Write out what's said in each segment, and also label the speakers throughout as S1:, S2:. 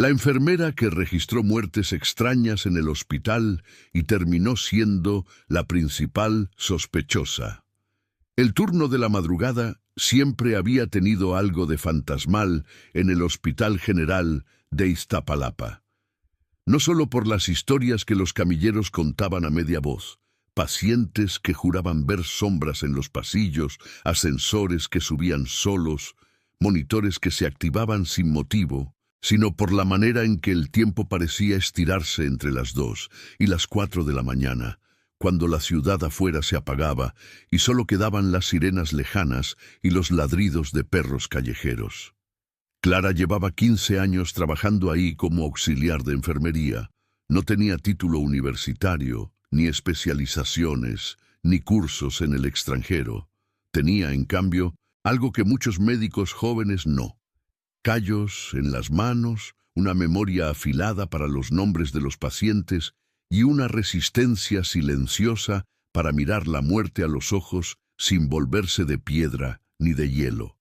S1: La enfermera que registró muertes extrañas en el hospital y terminó siendo la principal sospechosa. El turno de la madrugada siempre había tenido algo de fantasmal en el Hospital General de Iztapalapa. No solo por las historias que los camilleros contaban a media voz, pacientes que juraban ver sombras en los pasillos, ascensores que subían solos, monitores que se activaban sin motivo, sino por la manera en que el tiempo parecía estirarse entre las 2 y las 4 de la mañana, cuando la ciudad afuera se apagaba y solo quedaban las sirenas lejanas y los ladridos de perros callejeros. Clara llevaba 15 años trabajando ahí como auxiliar de enfermería. No tenía título universitario, ni especializaciones, ni cursos en el extranjero. Tenía, en cambio, algo que muchos médicos jóvenes no: callos en las manos, una memoria afilada para los nombres de los pacientes y una resistencia silenciosa para mirar la muerte a los ojos sin volverse de piedra ni de hielo.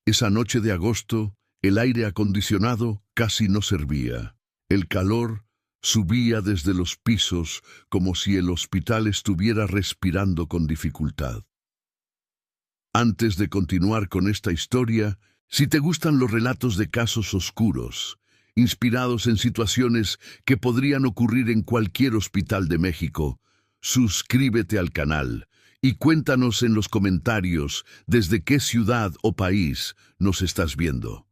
S1: Esa noche de agosto, el aire acondicionado casi no servía. El calor subía desde los pisos como si el hospital estuviera respirando con dificultad. Antes de continuar con esta historia, si te gustan los relatos de casos oscuros, inspirados en situaciones que podrían ocurrir en cualquier hospital de México, suscríbete al canal y cuéntanos en los comentarios desde qué ciudad o país nos estás viendo.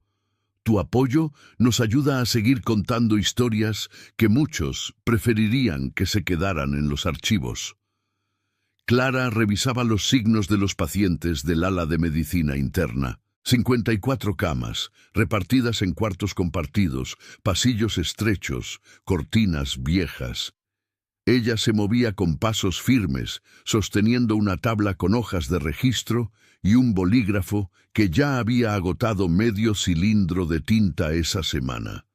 S1: Tu apoyo nos ayuda a seguir contando historias que muchos preferirían que se quedaran en los archivos. Clara revisaba los signos de los pacientes del ala de medicina interna. 54 camas, repartidas en cuartos compartidos, pasillos estrechos, cortinas viejas. Ella se movía con pasos firmes, sosteniendo una tabla con hojas de registro y un bolígrafo que ya había agotado medio cilindro de tinta esa semana.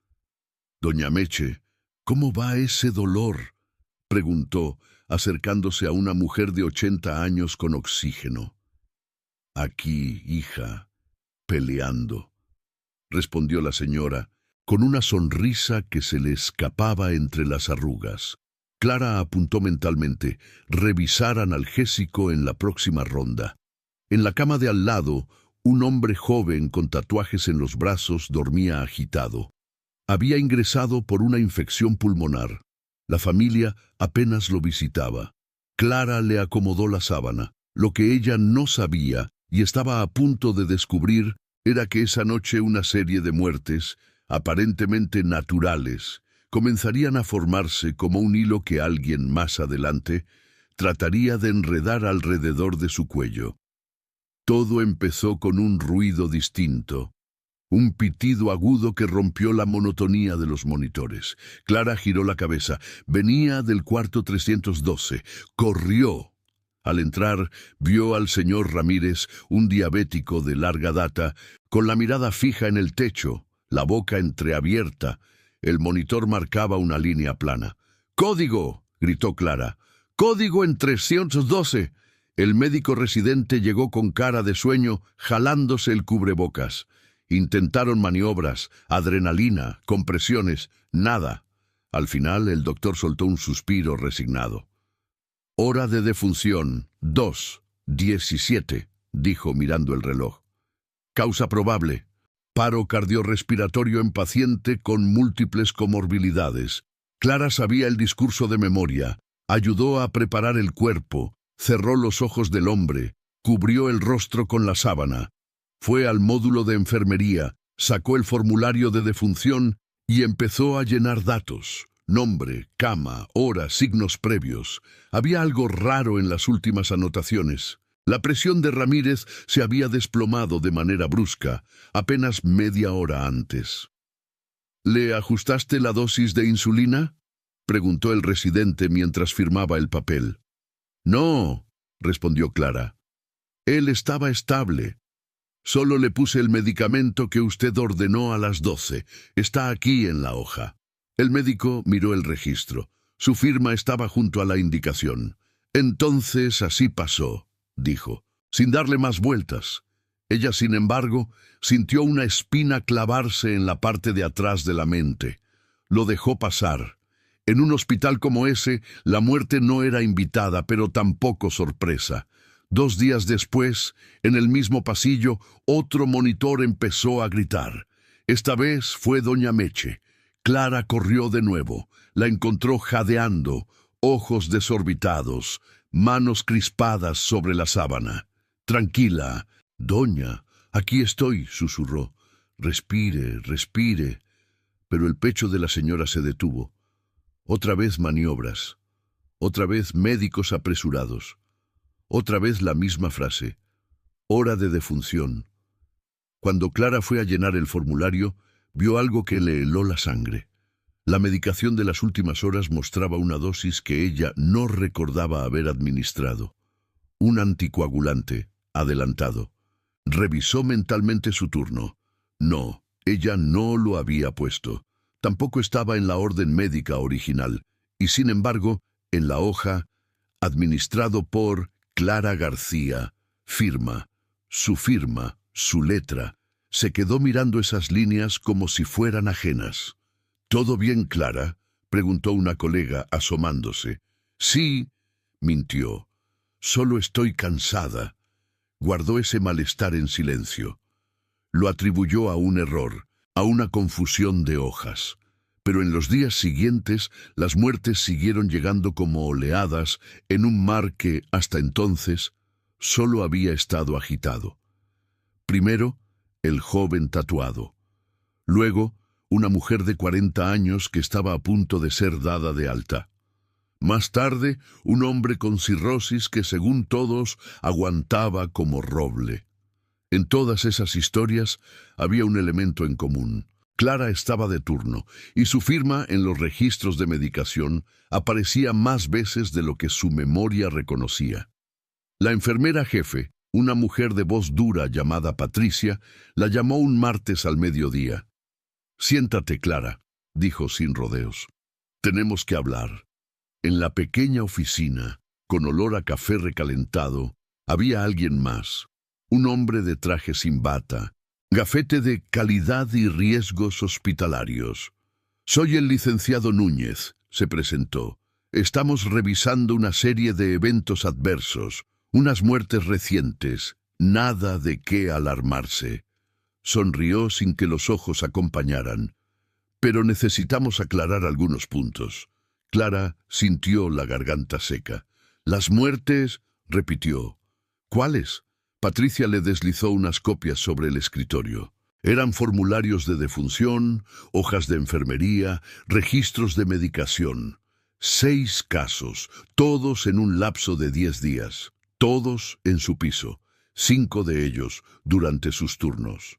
S1: «Doña Meche, ¿cómo va ese dolor?», preguntó, acercándose a una mujer de 80 años con oxígeno. «Aquí, hija, peleando», respondió la señora, con una sonrisa que se le escapaba entre las arrugas. Clara apuntó mentalmente: revisar analgésico en la próxima ronda. En la cama de al lado, un hombre joven con tatuajes en los brazos dormía agitado. Había ingresado por una infección pulmonar. La familia apenas lo visitaba. Clara le acomodó la sábana. Lo que ella no sabía y estaba a punto de descubrir era que esa noche una serie de muertes, aparentemente naturales, comenzarían a formarse como un hilo que alguien más adelante trataría de enredar alrededor de su cuello. Todo empezó con un ruido distinto, un pitido agudo que rompió la monotonía de los monitores. Clara giró la cabeza. Venía del cuarto 312. Corrió. Al entrar, vio al señor Ramírez, un diabético de larga data, con la mirada fija en el techo, la boca entreabierta. El monitor marcaba una línea plana. «¡Código!», gritó Clara. «¡Código en 312!». El médico residente llegó con cara de sueño, jalándose el cubrebocas. Intentaron maniobras, adrenalina, compresiones, nada. Al final, el doctor soltó un suspiro resignado. «Hora de defunción, 2:17», dijo mirando el reloj. «Causa probable: paro cardiorrespiratorio en paciente con múltiples comorbilidades». Clara sabía el discurso de memoria. Ayudó a preparar el cuerpo, cerró los ojos del hombre, cubrió el rostro con la sábana. Fue al módulo de enfermería, sacó el formulario de defunción y empezó a llenar datos. Nombre, cama, hora, signos previos. Había algo raro en las últimas anotaciones. La presión de Ramírez se había desplomado de manera brusca, apenas media hora antes. «¿Le ajustaste la dosis de insulina?», preguntó el residente mientras firmaba el papel. «No», respondió Clara. «Él estaba estable. Solo le puse el medicamento que usted ordenó a las 12. Está aquí en la hoja». El médico miró el registro. Su firma estaba junto a la indicación. «Entonces así pasó», dijo, sin darle más vueltas. Ella, sin embargo, sintió una espina clavarse en la parte de atrás de la mente. Lo dejó pasar. En un hospital como ese, la muerte no era invitada, pero tampoco sorpresa. 2 días después, en el mismo pasillo, otro monitor empezó a gritar. Esta vez fue doña Meche. Clara corrió de nuevo. La encontró jadeando, ojos desorbitados, manos crispadas sobre la sábana. «Tranquila, doña, aquí estoy», susurró. «Respire, respire». Pero el pecho de la señora se detuvo. Otra vez maniobras. Otra vez médicos apresurados. Otra vez la misma frase. Hora de defunción. Cuando Clara fue a llenar el formulario, vio algo que le heló la sangre. La medicación de las últimas horas mostraba una dosis que ella no recordaba haber administrado. Un anticoagulante, adelantado. Revisó mentalmente su turno. No, ella no lo había puesto. Tampoco estaba en la orden médica original. Y sin embargo, en la hoja, administrado por Clara García, firma, su letra. Se quedó mirando esas líneas como si fueran ajenas. «¿Todo bien, Clara?», preguntó una colega asomándose. «Sí», mintió. «Solo estoy cansada». Guardó ese malestar en silencio. Lo atribuyó a un error, a una confusión de hojas. Pero en los días siguientes, las muertes siguieron llegando como oleadas en un mar que, hasta entonces, solo había estado agitado. Primero, el joven tatuado. Luego, una mujer de 40 años que estaba a punto de ser dada de alta. Más tarde, un hombre con cirrosis que, según todos, aguantaba como roble. En todas esas historias había un elemento en común. Clara estaba de turno, y su firma en los registros de medicación aparecía más veces de lo que su memoria reconocía. La enfermera jefe, una mujer de voz dura llamada Patricia, la llamó un martes al mediodía. «Siéntate, Clara», dijo sin rodeos. «Tenemos que hablar». En la pequeña oficina, con olor a café recalentado, había alguien más. Un hombre de traje sin bata, gafete de calidad y riesgos hospitalarios. «Soy el licenciado Núñez», se presentó. «Estamos revisando una serie de eventos adversos, unas muertes recientes. Nada de qué alarmarse». Sonrió sin que los ojos acompañaran. «Pero necesitamos aclarar algunos puntos». Clara sintió la garganta seca. «Las muertes», repitió. «¿Cuáles?». Patricia le deslizó unas copias sobre el escritorio. Eran formularios de defunción, hojas de enfermería, registros de medicación. 6 casos, todos en un lapso de 10 días. Todos en su piso. 5 de ellos durante sus turnos.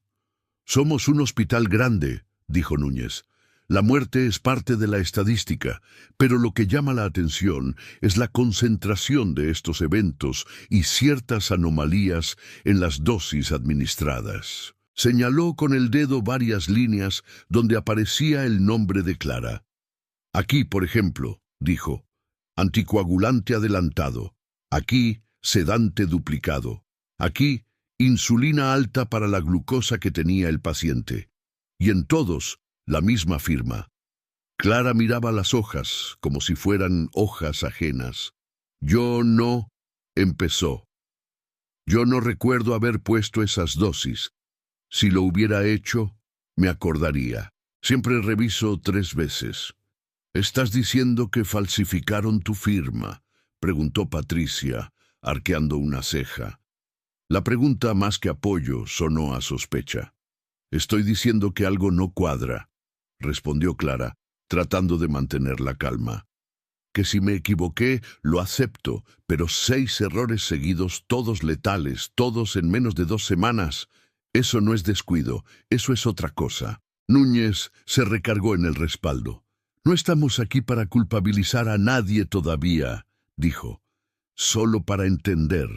S1: «Somos un hospital grande», dijo Núñez. «La muerte es parte de la estadística, pero lo que llama la atención es la concentración de estos eventos y ciertas anomalías en las dosis administradas». Señaló con el dedo varias líneas donde aparecía el nombre de Clara. «Aquí, por ejemplo», dijo, «anticoagulante adelantado. Aquí, sedante duplicado. Aquí, insulina alta para la glucosa que tenía el paciente. Y en todos, la misma firma». Clara miraba las hojas como si fueran hojas ajenas. «Yo no», empezó. «Yo no recuerdo haber puesto esas dosis. Si lo hubiera hecho, me acordaría. Siempre reviso 3 veces». «¿Estás diciendo que falsificaron tu firma?», preguntó Patricia, arqueando una ceja. La pregunta, más que apoyo, sonó a sospecha. «Estoy diciendo que algo no cuadra», respondió Clara, tratando de mantener la calma. «Que si me equivoqué, lo acepto, pero 6 errores seguidos, todos letales, todos en menos de 2 semanas. Eso no es descuido, eso es otra cosa». Núñez se recargó en el respaldo. «No estamos aquí para culpabilizar a nadie todavía», dijo. «Solo para entender.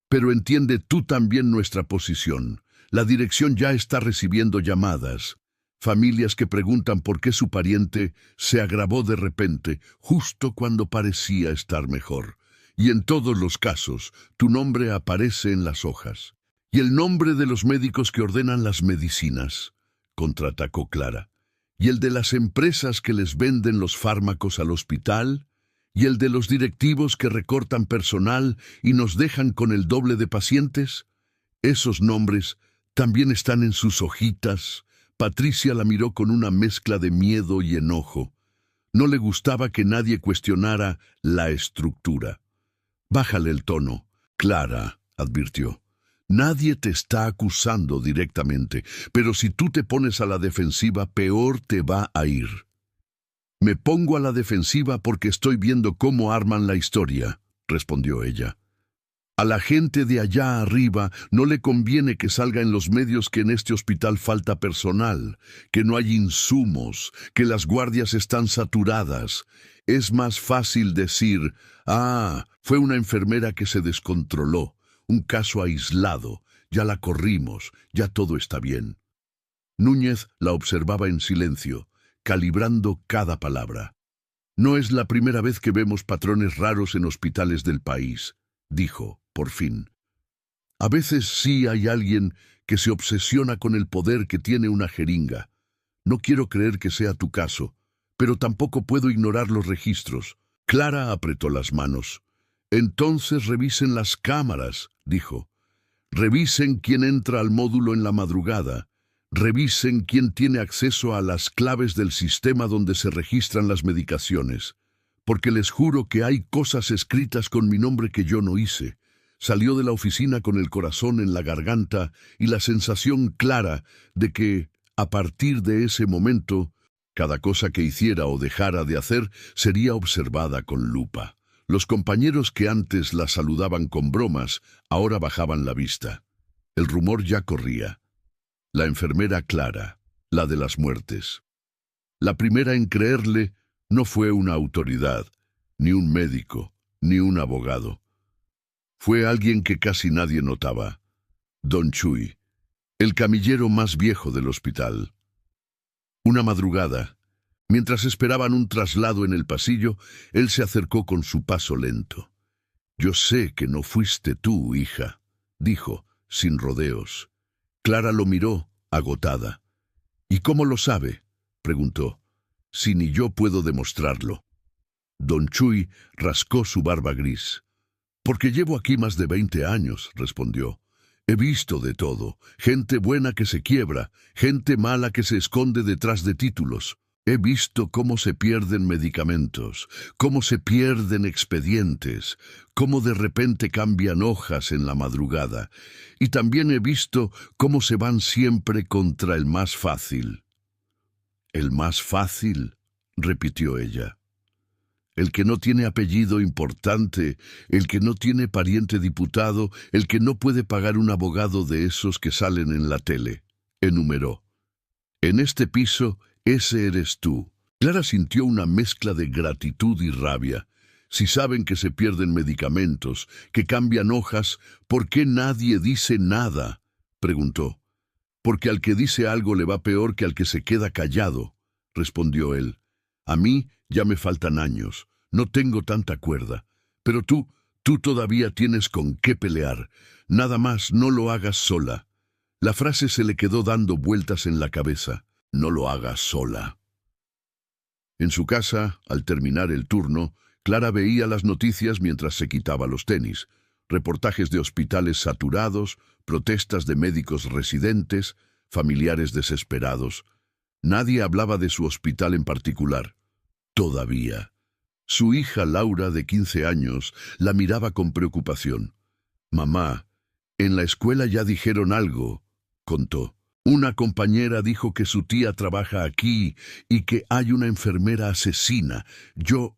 S1: Pero entiende tú también nuestra posición. La dirección ya está recibiendo llamadas. Familias que preguntan por qué su pariente se agravó de repente, justo cuando parecía estar mejor. Y en todos los casos, tu nombre aparece en las hojas. Y el nombre de los médicos que ordenan las medicinas, contraatacó Clara. Y el de las empresas que les venden los fármacos al hospital, y el de los directivos que recortan personal y nos dejan con el doble de pacientes. Esos nombres también están en sus hojitas. Patricia la miró con una mezcla de miedo y enojo. No le gustaba que nadie cuestionara la estructura. Bájale el tono, Clara, advirtió. Nadie te está acusando directamente, pero si tú te pones a la defensiva, peor te va a ir. Me pongo a la defensiva porque estoy viendo cómo arman la historia, respondió ella. A la gente de allá arriba no le conviene que salga en los medios que en este hospital falta personal, que no hay insumos, que las guardias están saturadas. Es más fácil decir, fue una enfermera que se descontroló, un caso aislado, ya la corrimos, ya todo está bien. Núñez la observaba en silencio, calibrando cada palabra. No es la primera vez que vemos patrones raros en hospitales del país, dijo. Por fin. A veces sí hay alguien que se obsesiona con el poder que tiene una jeringa. No quiero creer que sea tu caso, pero tampoco puedo ignorar los registros. Clara apretó las manos. Entonces revisen las cámaras, dijo. Revisen quién entra al módulo en la madrugada. Revisen quién tiene acceso a las claves del sistema donde se registran las medicaciones. Porque les juro que hay cosas escritas con mi nombre que yo no hice. Salió de la oficina con el corazón en la garganta y la sensación clara de que, a partir de ese momento, cada cosa que hiciera o dejara de hacer sería observada con lupa. Los compañeros que antes la saludaban con bromas, ahora bajaban la vista. El rumor ya corría. La enfermera Clara, la de las muertes. La primera en creerle no fue una autoridad, ni un médico, ni un abogado. Fue alguien que casi nadie notaba, Don Chuy, el camillero más viejo del hospital. Una madrugada, mientras esperaban un traslado en el pasillo, él se acercó con su paso lento. «Yo sé que no fuiste tú, hija», dijo, sin rodeos. Clara lo miró, agotada. «¿Y cómo lo sabe?», preguntó. «Si ni yo puedo demostrarlo». Don Chuy rascó su barba gris. «Porque llevo aquí más de 20 años», respondió. «He visto de todo, gente buena que se quiebra, gente mala que se esconde detrás de títulos. He visto cómo se pierden medicamentos, cómo se pierden expedientes, cómo de repente cambian hojas en la madrugada. Y también he visto cómo se van siempre contra el más fácil». «¿El más fácil?», repitió ella. «El que no tiene apellido importante, el que no tiene pariente diputado, el que no puede pagar un abogado de esos que salen en la tele», enumeró. «En este piso, ese eres tú». Clara sintió una mezcla de gratitud y rabia. Si saben que se pierden medicamentos, que cambian hojas, ¿por qué nadie dice nada?, preguntó. «Porque al que dice algo le va peor que al que se queda callado», respondió él. «A mí ya me faltan años, no tengo tanta cuerda, pero tú todavía tienes con qué pelear. Nada más no lo hagas sola». La frase se le quedó dando vueltas en la cabeza. «No lo hagas sola». En su casa, al terminar el turno, Clara veía las noticias mientras se quitaba los tenis. Reportajes de hospitales saturados, protestas de médicos residentes, familiares desesperados. Nadie hablaba de su hospital en particular. Todavía. Su hija Laura, de 15 años, la miraba con preocupación. «Mamá, en la escuela ya dijeron algo», contó. «Una compañera dijo que su tía trabaja aquí y que hay una enfermera asesina. Yo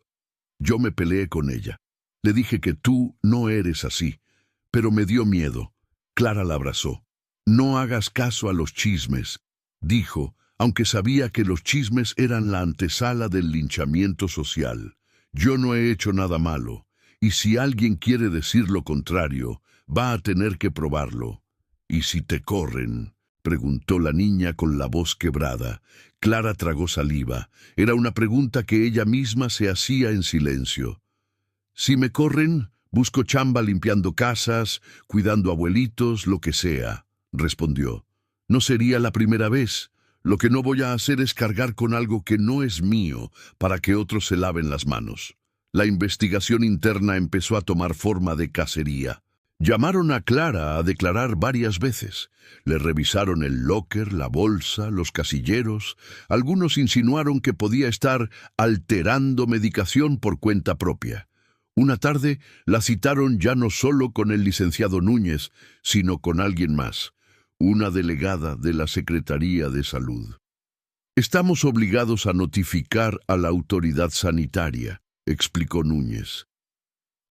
S1: me peleé con ella. Le dije que tú no eres así, pero me dio miedo». Clara la abrazó. «No hagas caso a los chismes», dijo, aunque sabía que los chismes eran la antesala del linchamiento social. «Yo no he hecho nada malo, y si alguien quiere decir lo contrario, va a tener que probarlo». «¿Y si te corren?», preguntó la niña con la voz quebrada. Clara tragó saliva. Era una pregunta que ella misma se hacía en silencio. «Si me corren, Busco chamba limpiando casas, cuidando abuelitos, lo que sea, respondió. No sería la primera vez. Lo que no voy a hacer es cargar con algo que no es mío para que otros se laven las manos. La investigación interna empezó a tomar forma de cacería. Llamaron a Clara a declarar varias veces. Le revisaron el locker, la bolsa, los casilleros. Algunos insinuaron que podía estar alterando medicación por cuenta propia. Una tarde la citaron ya no solo con el licenciado Núñez, sino con alguien más, una delegada de la Secretaría de Salud. Estamos obligados a notificar a la autoridad sanitaria, explicó Núñez,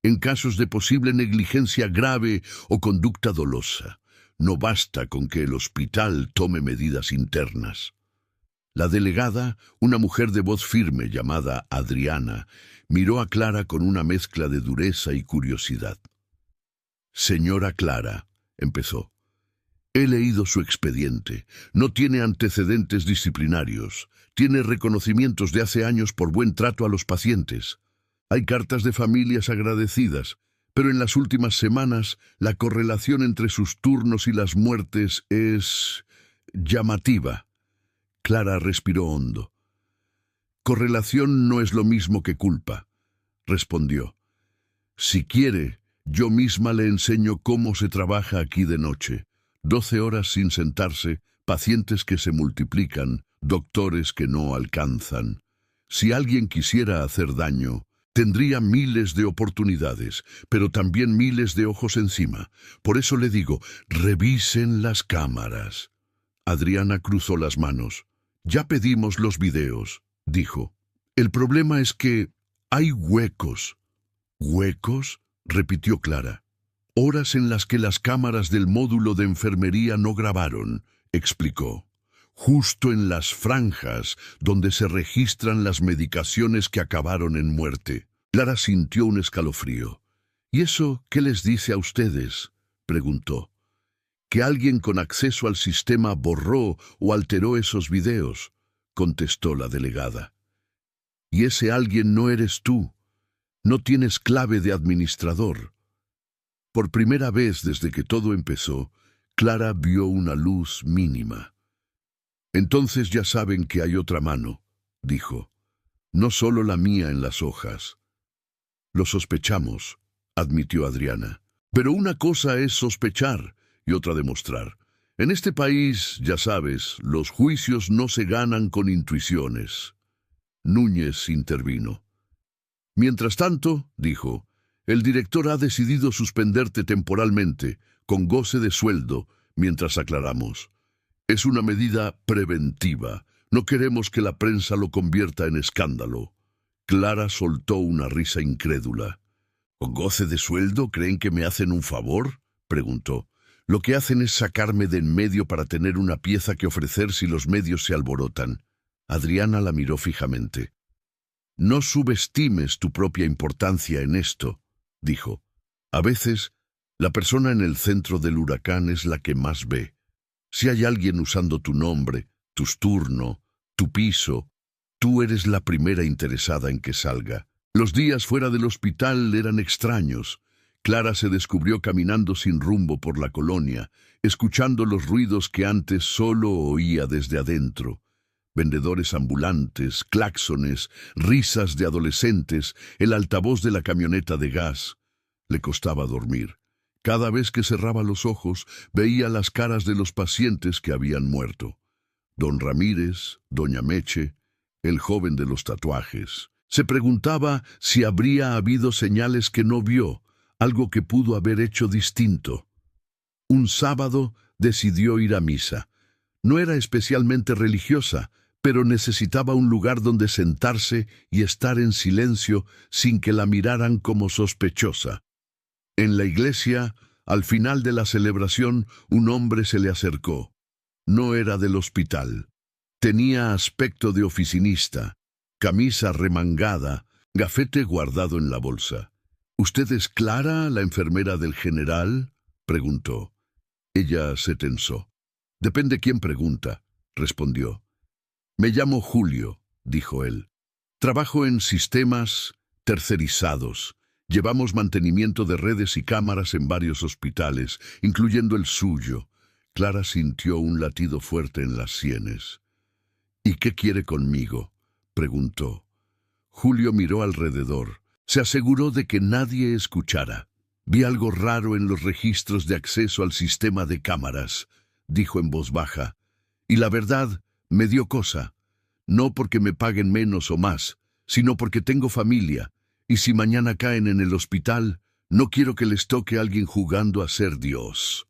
S1: en casos de posible negligencia grave o conducta dolosa. No basta con que el hospital tome medidas internas. La delegada, una mujer de voz firme llamada Adriana, miró a Clara con una mezcla de dureza y curiosidad. Señora Clara, empezó, he leído su expediente. No tiene antecedentes disciplinarios. Tiene reconocimientos de hace años por buen trato a los pacientes. Hay cartas de familias agradecidas, pero en las últimas semanas la correlación entre sus turnos y las muertes es llamativa. Clara respiró hondo. Correlación no es lo mismo que culpa, respondió. Si quiere, yo misma le enseño cómo se trabaja aquí de noche. 12 horas sin sentarse, pacientes que se multiplican, doctores que no alcanzan. Si alguien quisiera hacer daño, tendría miles de oportunidades, pero también miles de ojos encima. Por eso le digo, revisen las cámaras. Adriana cruzó las manos. Ya pedimos los videos, dijo. El problema es que hay huecos. ¿Huecos?, repitió Clara. Horas en las que las cámaras del módulo de enfermería no grabaron, explicó. Justo en las franjas donde se registran las medicaciones que acabaron en muerte. Clara sintió un escalofrío. ¿Y eso qué les dice a ustedes?, preguntó. Que alguien con acceso al sistema borró o alteró esos videos, contestó la delegada. Y ese alguien no eres tú. No tienes clave de administrador. Por primera vez desde que todo empezó, Clara vio una luz mínima. Entonces ya saben que hay otra mano, dijo. No solo la mía en las hojas. Lo sospechamos, admitió Adriana. Pero una cosa es sospechar y otra demostrar. En este país, ya sabes, los juicios no se ganan con intuiciones. Núñez intervino. Mientras tanto, dijo, el director ha decidido suspenderte temporalmente, con goce de sueldo, mientras aclaramos. Es una medida preventiva. No queremos que la prensa lo convierta en escándalo. Clara soltó una risa incrédula. ¿Con goce de sueldo creen que me hacen un favor?, preguntó. Lo que hacen es sacarme de en medio para tener una pieza que ofrecer si los medios se alborotan. Adriana la miró fijamente. No subestimes tu propia importancia en esto, dijo. A veces, la persona en el centro del huracán es la que más ve. Si hay alguien usando tu nombre, tu turno, tu piso, tú eres la primera interesada en que salga. Los días fuera del hospital eran extraños. Clara se descubrió caminando sin rumbo por la colonia, escuchando los ruidos que antes solo oía desde adentro. Vendedores ambulantes, claxones, risas de adolescentes, el altavoz de la camioneta de gas. Le costaba dormir. Cada vez que cerraba los ojos, veía las caras de los pacientes que habían muerto. Don Ramírez, doña Meche, el joven de los tatuajes. Se preguntaba si habría habido señales que no vio, algo que pudo haber hecho distinto. Un sábado decidió ir a misa. No era especialmente religiosa, pero necesitaba un lugar donde sentarse y estar en silencio sin que la miraran como sospechosa. En la iglesia, al final de la celebración, un hombre se le acercó. No era del hospital. Tenía aspecto de oficinista, camisa remangada, gafete guardado en la bolsa. ¿Usted es Clara, la enfermera del general?, preguntó. Ella se tensó. Depende quién pregunta, respondió. Me llamo Julio, dijo él. Trabajo en sistemas tercerizados. Llevamos mantenimiento de redes y cámaras en varios hospitales, incluyendo el suyo. Clara sintió un latido fuerte en las sienes. ¿Y qué quiere conmigo?, preguntó. Julio miró alrededor. Se aseguró de que nadie escuchara. Vi algo raro en los registros de acceso al sistema de cámaras, dijo en voz baja. Y la verdad, me dio cosa. No porque me paguen menos o más, sino porque tengo familia. Y si mañana caen en el hospital, no quiero que les toque a alguien jugando a ser Dios.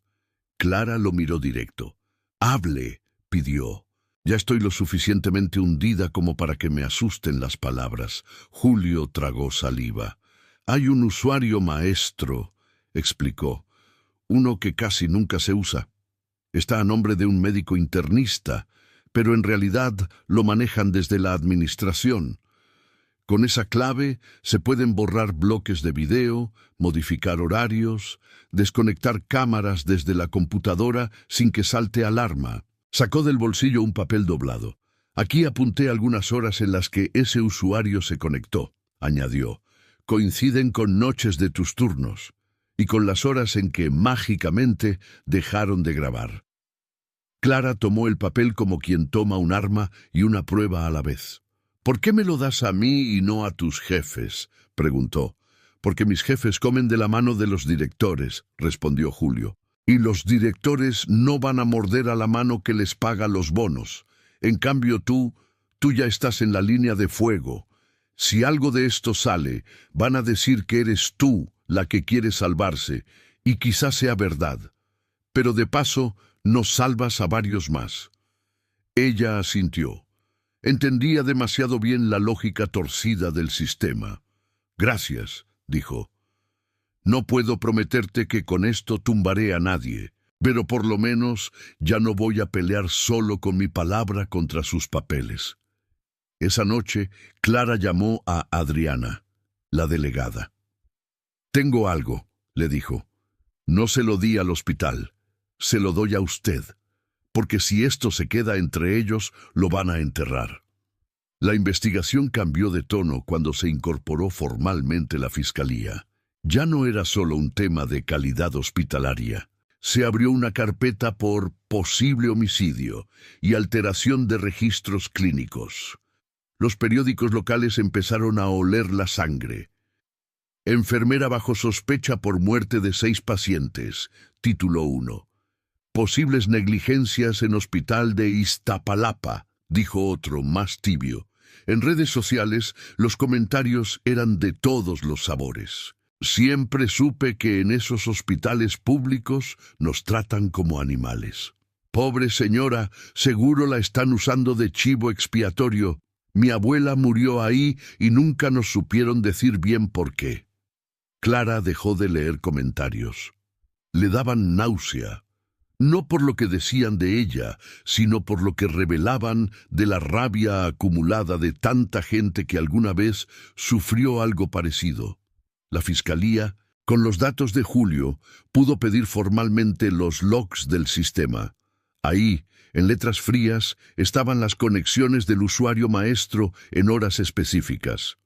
S1: Clara lo miró directo. «Hable», pidió. «Ya estoy lo suficientemente hundida como para que me asusten las palabras». Julio tragó saliva. «Hay un usuario maestro», explicó. «Uno que casi nunca se usa. Está a nombre de un médico internista, pero en realidad lo manejan desde la administración. Con esa clave se pueden borrar bloques de video, modificar horarios, desconectar cámaras desde la computadora sin que salte alarma». Sacó del bolsillo un papel doblado. «Aquí apunté algunas horas en las que ese usuario se conectó», añadió. «Coinciden con noches de tus turnos y con las horas en que mágicamente dejaron de grabar». Clara tomó el papel como quien toma un arma y una prueba a la vez. «¿Por qué me lo das a mí y no a tus jefes?», preguntó. «Porque mis jefes comen de la mano de los directores», respondió Julio. «Y los directores no van a morder a la mano que les paga los bonos. En cambio tú ya estás en la línea de fuego. Si algo de esto sale, van a decir que eres tú la que quiere salvarse, y quizás sea verdad. Pero de paso, nos salvas a varios más». Ella asintió. Entendía demasiado bien la lógica torcida del sistema. «Gracias», dijo. «No puedo prometerte que con esto tumbaré a nadie, pero por lo menos ya no voy a pelear solo con mi palabra contra sus papeles». Esa noche, Clara llamó a Adriana, la delegada. «Tengo algo», le dijo. «No se lo di al hospital, se lo doy a usted, porque si esto se queda entre ellos, lo van a enterrar». La investigación cambió de tono cuando se incorporó formalmente la fiscalía. Ya no era solo un tema de calidad hospitalaria. Se abrió una carpeta por posible homicidio y alteración de registros clínicos. Los periódicos locales empezaron a oler la sangre. «Enfermera bajo sospecha por muerte de 6 pacientes», título 1. «Posibles negligencias en hospital de Iztapalapa», dijo otro, más tibio. En redes sociales, los comentarios eran de todos los sabores. «Siempre supe que en esos hospitales públicos nos tratan como animales. Pobre señora, seguro la están usando de chivo expiatorio. Mi abuela murió ahí y nunca nos supieron decir bien por qué». Clara dejó de leer comentarios. Le daban náusea. No por lo que decían de ella, sino por lo que revelaban de la rabia acumulada de tanta gente que alguna vez sufrió algo parecido. La fiscalía, con los datos de Julio, pudo pedir formalmente los logs del sistema. Ahí, en letras frías, estaban las conexiones del usuario maestro en horas específicas.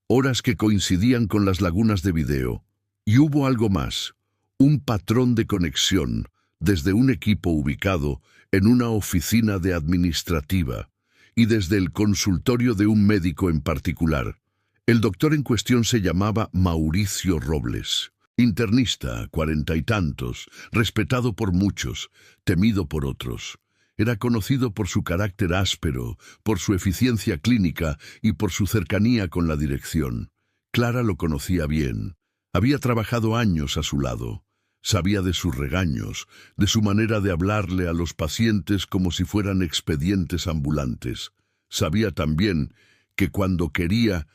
S1: Horas que coincidían con las lagunas de video. Y hubo algo más, un patrón de conexión, desde un equipo ubicado en una oficina de administrativa y desde el consultorio de un médico en particular. El doctor en cuestión se llamaba Mauricio Robles, internista, 40 y tantos, respetado por muchos, temido por otros. Era conocido por su carácter áspero, por su eficiencia clínica y por su cercanía con la dirección. Clara lo conocía bien. Había trabajado años a su lado. Sabía de sus regaños, de su manera de hablarle a los pacientes como si fueran expedientes ambulantes. Sabía también que cuando quería,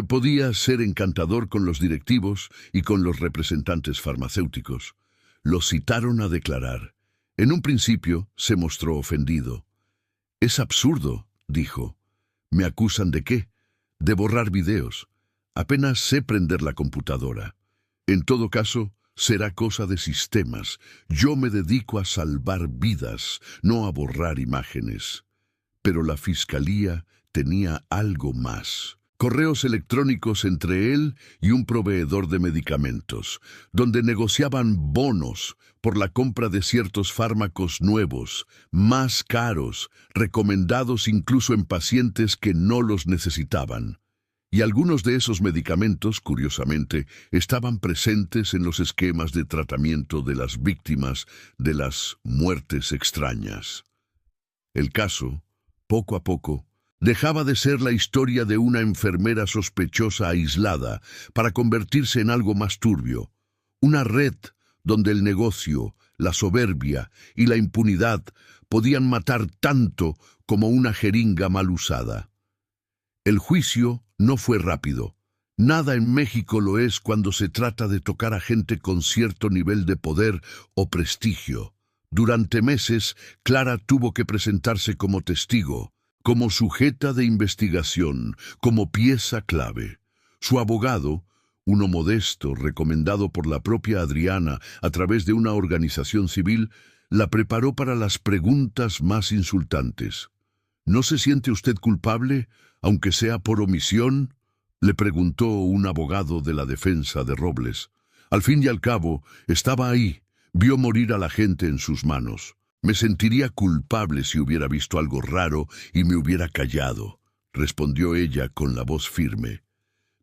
S1: podía ser encantador con los directivos y con los representantes farmacéuticos. Lo citaron a declarar. En un principio se mostró ofendido. «Es absurdo», dijo. «¿Me acusan de qué? De borrar videos. Apenas sé prender la computadora. En todo caso, será cosa de sistemas. Yo me dedico a salvar vidas, no a borrar imágenes». Pero la fiscalía tenía algo más. correos electrónicos entre él y un proveedor de medicamentos, donde negociaban bonos por la compra de ciertos fármacos nuevos, más caros, recomendados incluso en pacientes que no los necesitaban. Y algunos de esos medicamentos, curiosamente, estaban presentes en los esquemas de tratamiento de las víctimas de las muertes extrañas. El caso, poco a poco, dejaba de ser la historia de una enfermera sospechosa aislada para convertirse en algo más turbio, una red donde el negocio, la soberbia y la impunidad podían matar tanto como una jeringa mal usada. El juicio no fue rápido. Nada en México lo es cuando se trata de tocar a gente con cierto nivel de poder o prestigio. Durante meses, Clara tuvo que presentarse como testigo, como sujeta de investigación, como pieza clave. Su abogado, uno modesto, recomendado por la propia Adriana a través de una organización civil, la preparó para las preguntas más insultantes. ¿No se siente usted culpable, aunque sea por omisión?, le preguntó un abogado de la defensa de Robles. Al fin y al cabo, estaba ahí, vio morir a la gente en sus manos. Me sentiría culpable si hubiera visto algo raro y me hubiera callado, respondió ella con la voz firme.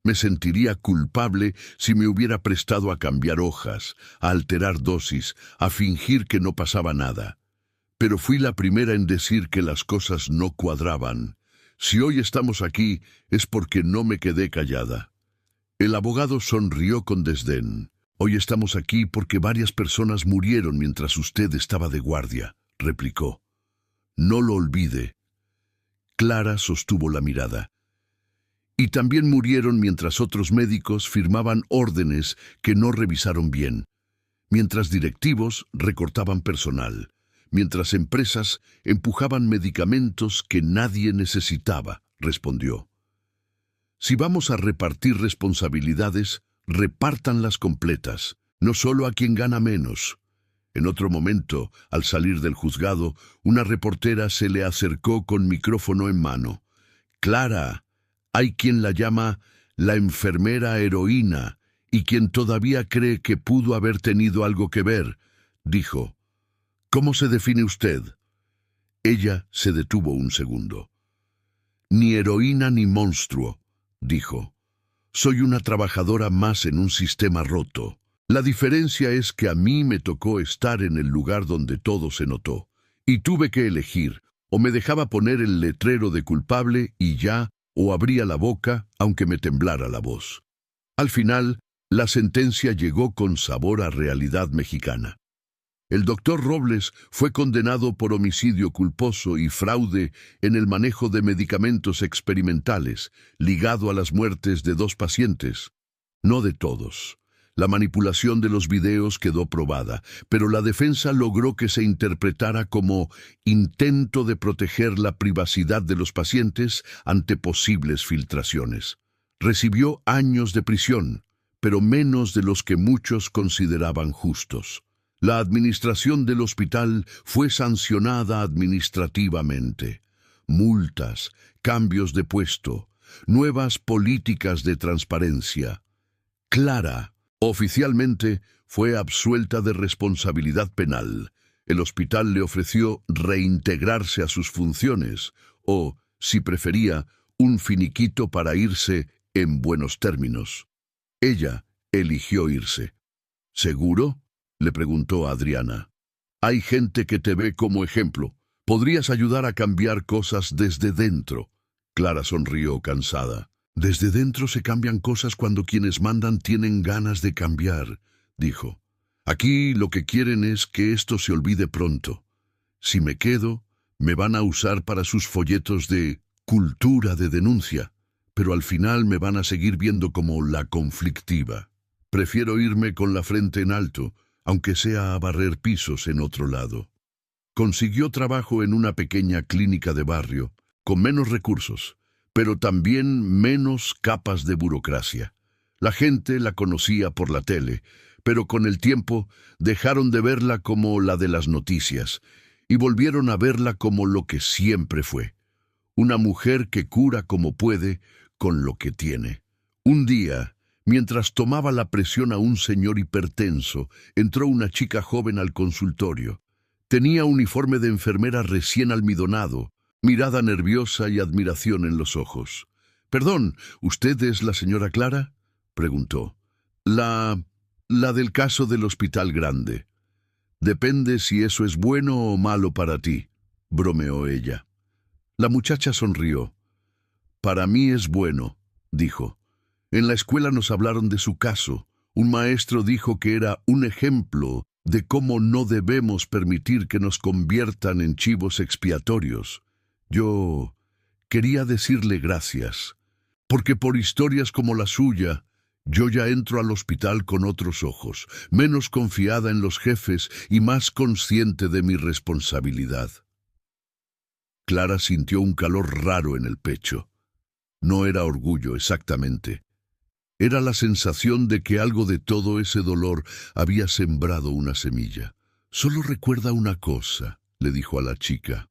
S1: Me sentiría culpable si me hubiera prestado a cambiar hojas, a alterar dosis, a fingir que no pasaba nada. Pero fui la primera en decir que las cosas no cuadraban. Si hoy estamos aquí es porque no me quedé callada. El abogado sonrió con desdén. Hoy estamos aquí porque varias personas murieron mientras usted estaba de guardia, replicó. No lo olvide. Clara sostuvo la mirada. Y también murieron mientras otros médicos firmaban órdenes que no revisaron bien, mientras directivos recortaban personal, mientras empresas empujaban medicamentos que nadie necesitaba, respondió. Si vamos a repartir responsabilidades, repártanlas completas, no solo a quien gana menos. En otro momento, al salir del juzgado, una reportera se le acercó con micrófono en mano. Clara, hay quien la llama la enfermera heroína y quien todavía cree que pudo haber tenido algo que ver, dijo. ¿Cómo se define usted? Ella se detuvo un segundo. Ni heroína ni monstruo, dijo. Soy una trabajadora más en un sistema roto. La diferencia es que a mí me tocó estar en el lugar donde todo se notó, y tuve que elegir, o me dejaba poner el letrero de culpable y ya, o abría la boca, aunque me temblara la voz. Al final, la sentencia llegó con sabor a realidad mexicana. El doctor Robles fue condenado por homicidio culposo y fraude en el manejo de medicamentos experimentales, ligado a las muertes de 2 pacientes. No de todos. La manipulación de los videos quedó probada, pero la defensa logró que se interpretara como intento de proteger la privacidad de los pacientes ante posibles filtraciones. Recibió años de prisión, pero menos de los que muchos consideraban justos. La administración del hospital fue sancionada administrativamente. Multas, cambios de puesto, nuevas políticas de transparencia. Clara, oficialmente, fue absuelta de responsabilidad penal. El hospital le ofreció reintegrarse a sus funciones o, si prefería, un finiquito para irse en buenos términos. Ella eligió irse. ¿Seguro?, le preguntó a Adriana. Hay gente que te ve como ejemplo. Podrías ayudar a cambiar cosas desde dentro. Clara sonrió cansada. Desde dentro se cambian cosas cuando quienes mandan tienen ganas de cambiar, dijo. Aquí lo que quieren es que esto se olvide pronto. Si me quedo, me van a usar para sus folletos de cultura de denuncia, pero al final me van a seguir viendo como la conflictiva. Prefiero irme con la frente en alto, aunque sea a barrer pisos en otro lado. Consiguió trabajo en una pequeña clínica de barrio, con menos recursos, pero también menos capas de burocracia. La gente la conocía por la tele, pero con el tiempo dejaron de verla como la de las noticias y volvieron a verla como lo que siempre fue. Una mujer que cura como puede, con lo que tiene. Un día, mientras tomaba la presión a un señor hipertenso, entró una chica joven al consultorio. Tenía uniforme de enfermera recién almidonado, mirada nerviosa y admiración en los ojos. «Perdón, ¿usted es la señora Clara?», preguntó. La del caso del hospital grande». «Depende si eso es bueno o malo para ti», bromeó ella. La muchacha sonrió. «Para mí es bueno», dijo. «En la escuela nos hablaron de su caso. Un maestro dijo que era un ejemplo de cómo no debemos permitir que nos conviertan en chivos expiatorios. Yo quería decirle gracias, porque por historias como la suya, yo ya entro al hospital con otros ojos, menos confiada en los jefes y más consciente de mi responsabilidad». Clara sintió un calor raro en el pecho. No era orgullo exactamente. Era la sensación de que algo de todo ese dolor había sembrado una semilla. «Solo recuerda una cosa», le dijo a la chica.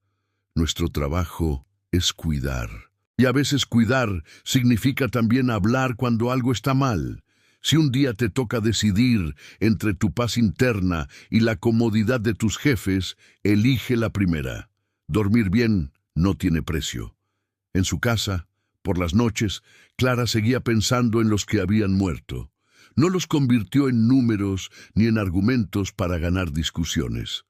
S1: «Nuestro trabajo es cuidar. Y a veces cuidar significa también hablar cuando algo está mal. Si un día te toca decidir entre tu paz interna y la comodidad de tus jefes, elige la primera. Dormir bien no tiene precio». En su casa, por las noches, Clara seguía pensando en los que habían muerto. No los convirtió en números ni en argumentos para ganar discusiones.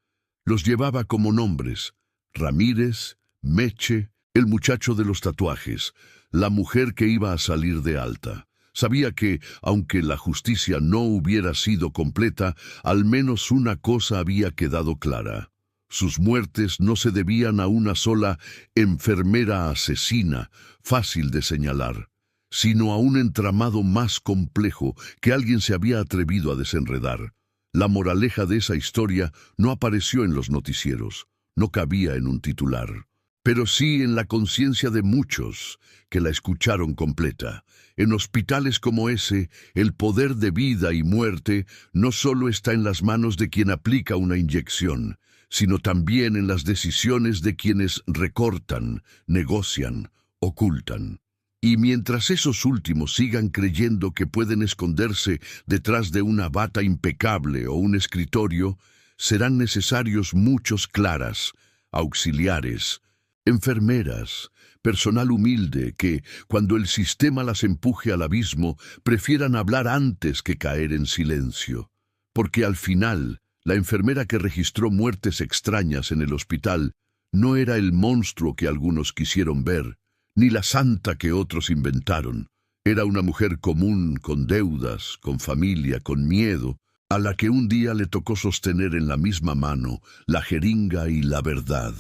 S1: Los llevaba como nombres: Ramírez, Meche, el muchacho de los tatuajes, la mujer que iba a salir de alta. Sabía que, aunque la justicia no hubiera sido completa, al menos una cosa había quedado clara. Sus muertes no se debían a una sola enfermera asesina, fácil de señalar, sino a un entramado más complejo que alguien se había atrevido a desenredar. La moraleja de esa historia no apareció en los noticieros, no cabía en un titular, pero sí en la conciencia de muchos que la escucharon completa. En hospitales como ese, el poder de vida y muerte no solo está en las manos de quien aplica una inyección, sino también en las decisiones de quienes recortan, negocian, ocultan. Y mientras esos últimos sigan creyendo que pueden esconderse detrás de una bata impecable o un escritorio, serán necesarios muchos Claras, auxiliares, enfermeras, personal humilde que, cuando el sistema las empuje al abismo, prefieran hablar antes que caer en silencio. Porque al final, la enfermera que registró muertes extrañas en el hospital no era el monstruo que algunos quisieron ver, ni la santa que otros inventaron. Era una mujer común, con deudas, con familia, con miedo, a la que un día le tocó sostener en la misma mano la jeringa y la verdad,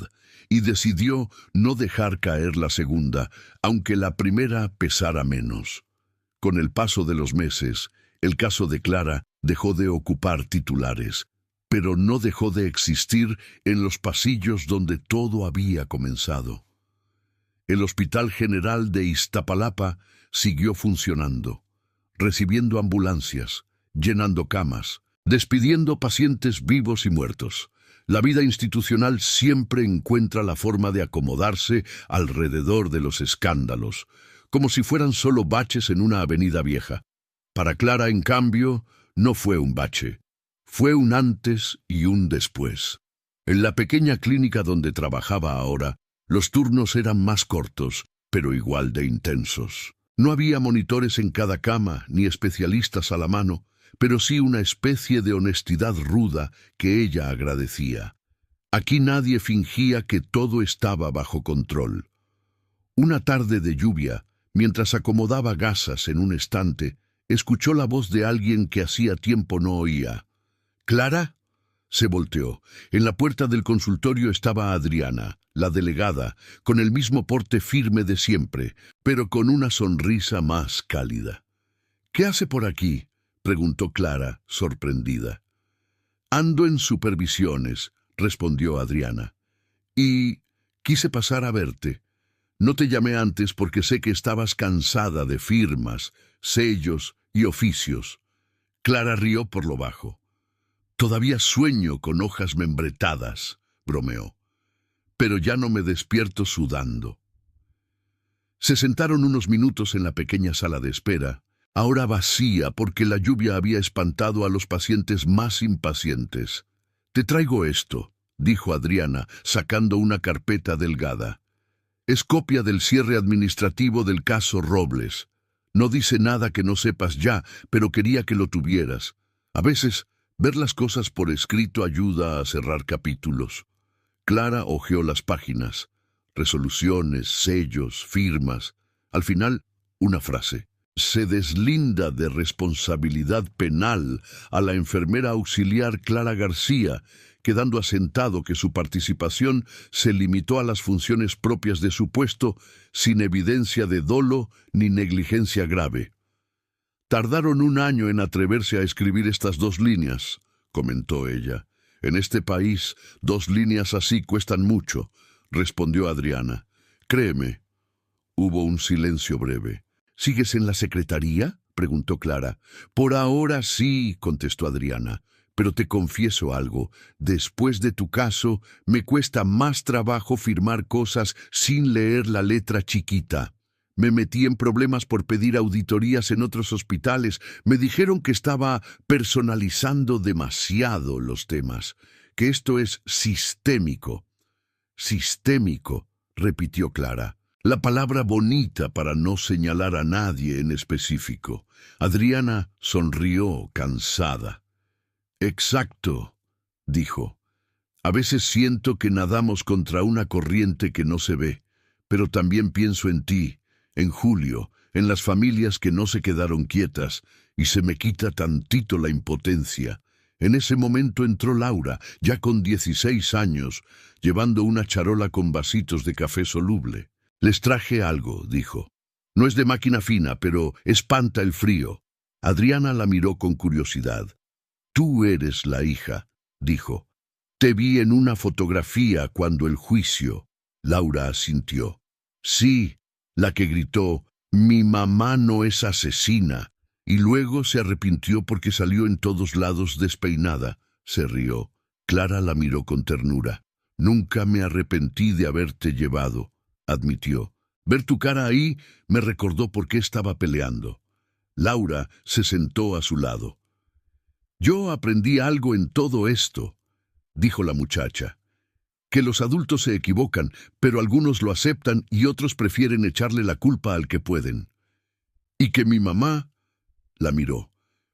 S1: y decidió no dejar caer la segunda, aunque la primera pesara menos. Con el paso de los meses, el caso de Clara dejó de ocupar titulares, pero no dejó de existir en los pasillos donde todo había comenzado. El Hospital General de Iztapalapa siguió funcionando, recibiendo ambulancias, llenando camas, despidiendo pacientes vivos y muertos. La vida institucional siempre encuentra la forma de acomodarse alrededor de los escándalos, como si fueran solo baches en una avenida vieja. Para Clara, en cambio, no fue un bache. Fue un antes y un después. En la pequeña clínica donde trabajaba ahora, los turnos eran más cortos, pero igual de intensos. No había monitores en cada cama, ni especialistas a la mano, pero sí una especie de honestidad ruda que ella agradecía. Aquí nadie fingía que todo estaba bajo control. Una tarde de lluvia, mientras acomodaba gasas en un estante, escuchó la voz de alguien que hacía tiempo no oía. «¿Clara?». Se volteó. En la puerta del consultorio estaba Adriana, la delegada, con el mismo porte firme de siempre, pero con una sonrisa más cálida. «¿Qué hace por aquí?», preguntó Clara, sorprendida. «Ando en supervisiones», respondió Adriana. «Y quise pasar a verte. No te llamé antes porque sé que estabas cansada de firmas, sellos y oficios». Clara rió por lo bajo. «Todavía sueño con hojas membretadas», bromeó. «Pero ya no me despierto sudando». Se sentaron unos minutos en la pequeña sala de espera, ahora vacía porque la lluvia había espantado a los pacientes más impacientes. «Te traigo esto», dijo Adriana, sacando una carpeta delgada. «Es copia del cierre administrativo del caso Robles. No dice nada que no sepas ya, pero quería que lo tuvieras. A veces, ver las cosas por escrito ayuda a cerrar capítulos». Clara hojeó las páginas. Resoluciones, sellos, firmas. Al final, una frase. Se deslinda de responsabilidad penal a la enfermera auxiliar Clara García, quedando asentado que su participación se limitó a las funciones propias de su puesto, sin evidencia de dolo ni negligencia grave. «Tardaron un año en atreverse a escribir estas 2 líneas», comentó ella. «En este país, 2 líneas así cuestan mucho», respondió Adriana. «Créeme». Hubo un silencio breve. «¿Sigues en la secretaría?», preguntó Clara. «Por ahora sí», contestó Adriana. «Pero te confieso algo. Después de tu caso, me cuesta más trabajo firmar cosas sin leer la letra chiquita. Me metí en problemas por pedir auditorías en otros hospitales. Me dijeron que estaba personalizando demasiado los temas, que esto es sistémico». «Sistémico», repitió Clara. La palabra bonita para no señalar a nadie en específico. Adriana sonrió, cansada. «Exacto», dijo. «A veces siento que nadamos contra una corriente que no se ve, pero también pienso en ti, en Julio, en las familias que no se quedaron quietas, y se me quita tantito la impotencia». En ese momento entró Laura, ya con 16 años, llevando una charola con vasitos de café soluble. «Les traje algo», dijo. «No es de máquina fina, pero espanta el frío». Adriana la miró con curiosidad. «Tú eres la hija», dijo. «Te vi en una fotografía cuando el juicio». Laura asintió. «Sí», la que gritó, «mi mamá no es asesina». Y luego se arrepintió porque salió en todos lados despeinada. Se rió. Clara la miró con ternura. «Nunca me arrepentí de haberte llevado», admitió. «Ver tu cara ahí me recordó por qué estaba peleando». Laura se sentó a su lado. «Yo aprendí algo en todo esto», dijo la muchacha. «Que los adultos se equivocan, pero algunos lo aceptan y otros prefieren echarle la culpa al que pueden. Y que mi mamá», la miró,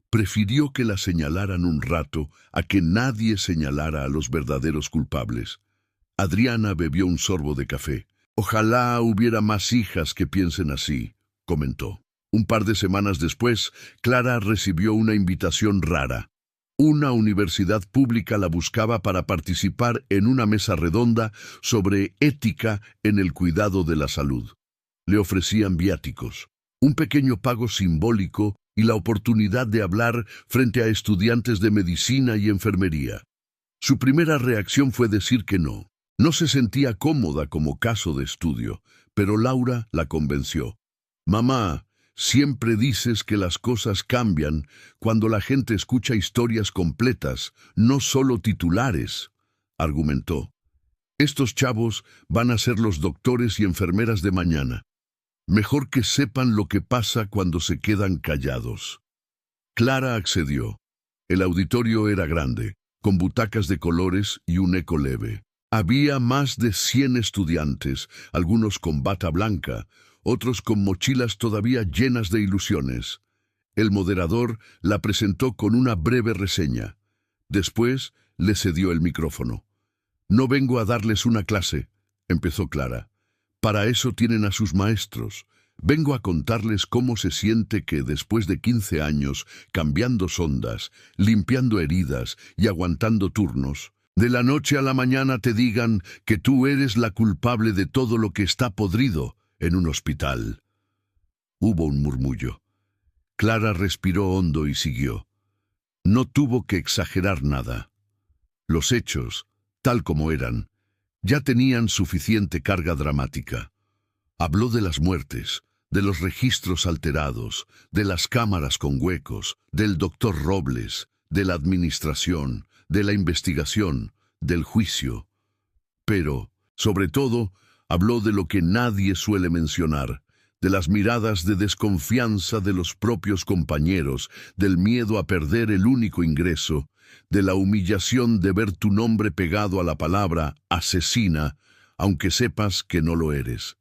S1: «prefirió que la señalaran un rato a que nadie señalara a los verdaderos culpables». Adriana bebió un sorbo de café. «Ojalá hubiera más hijas que piensen así», comentó. Un par de semanas después, Clara recibió una invitación rara. Una universidad pública la buscaba para participar en una mesa redonda sobre ética en el cuidado de la salud. Le ofrecían viáticos, un pequeño pago simbólico y la oportunidad de hablar frente a estudiantes de medicina y enfermería. Su primera reacción fue decir que no. No se sentía cómoda como caso de estudio, pero Laura la convenció. «Mamá, siempre dices que las cosas cambian cuando la gente escucha historias completas, no solo titulares», argumentó. «Estos chavos van a ser los doctores y enfermeras de mañana. Mejor que sepan lo que pasa cuando se quedan callados». Clara accedió. El auditorio era grande, con butacas de colores y un eco leve. Había más de 100 estudiantes, algunos con bata blanca, otros con mochilas todavía llenas de ilusiones. El moderador la presentó con una breve reseña. Después le cedió el micrófono. «No vengo a darles una clase», empezó Clara. «Para eso tienen a sus maestros. Vengo a contarles cómo se siente que después de 15 años, cambiando sondas, limpiando heridas y aguantando turnos, de la noche a la mañana te digan que tú eres la culpable de todo lo que está podrido en un hospital». Hubo un murmullo. Clara respiró hondo y siguió. No tuvo que exagerar nada. Los hechos, tal como eran, ya tenían suficiente carga dramática. Habló de las muertes, de los registros alterados, de las cámaras con huecos, del doctor Robles, de la administración, de la investigación, del juicio. Pero, sobre todo, habló de lo que nadie suele mencionar, de las miradas de desconfianza de los propios compañeros, del miedo a perder el único ingreso, de la humillación de ver tu nombre pegado a la palabra asesina, aunque sepas que no lo eres.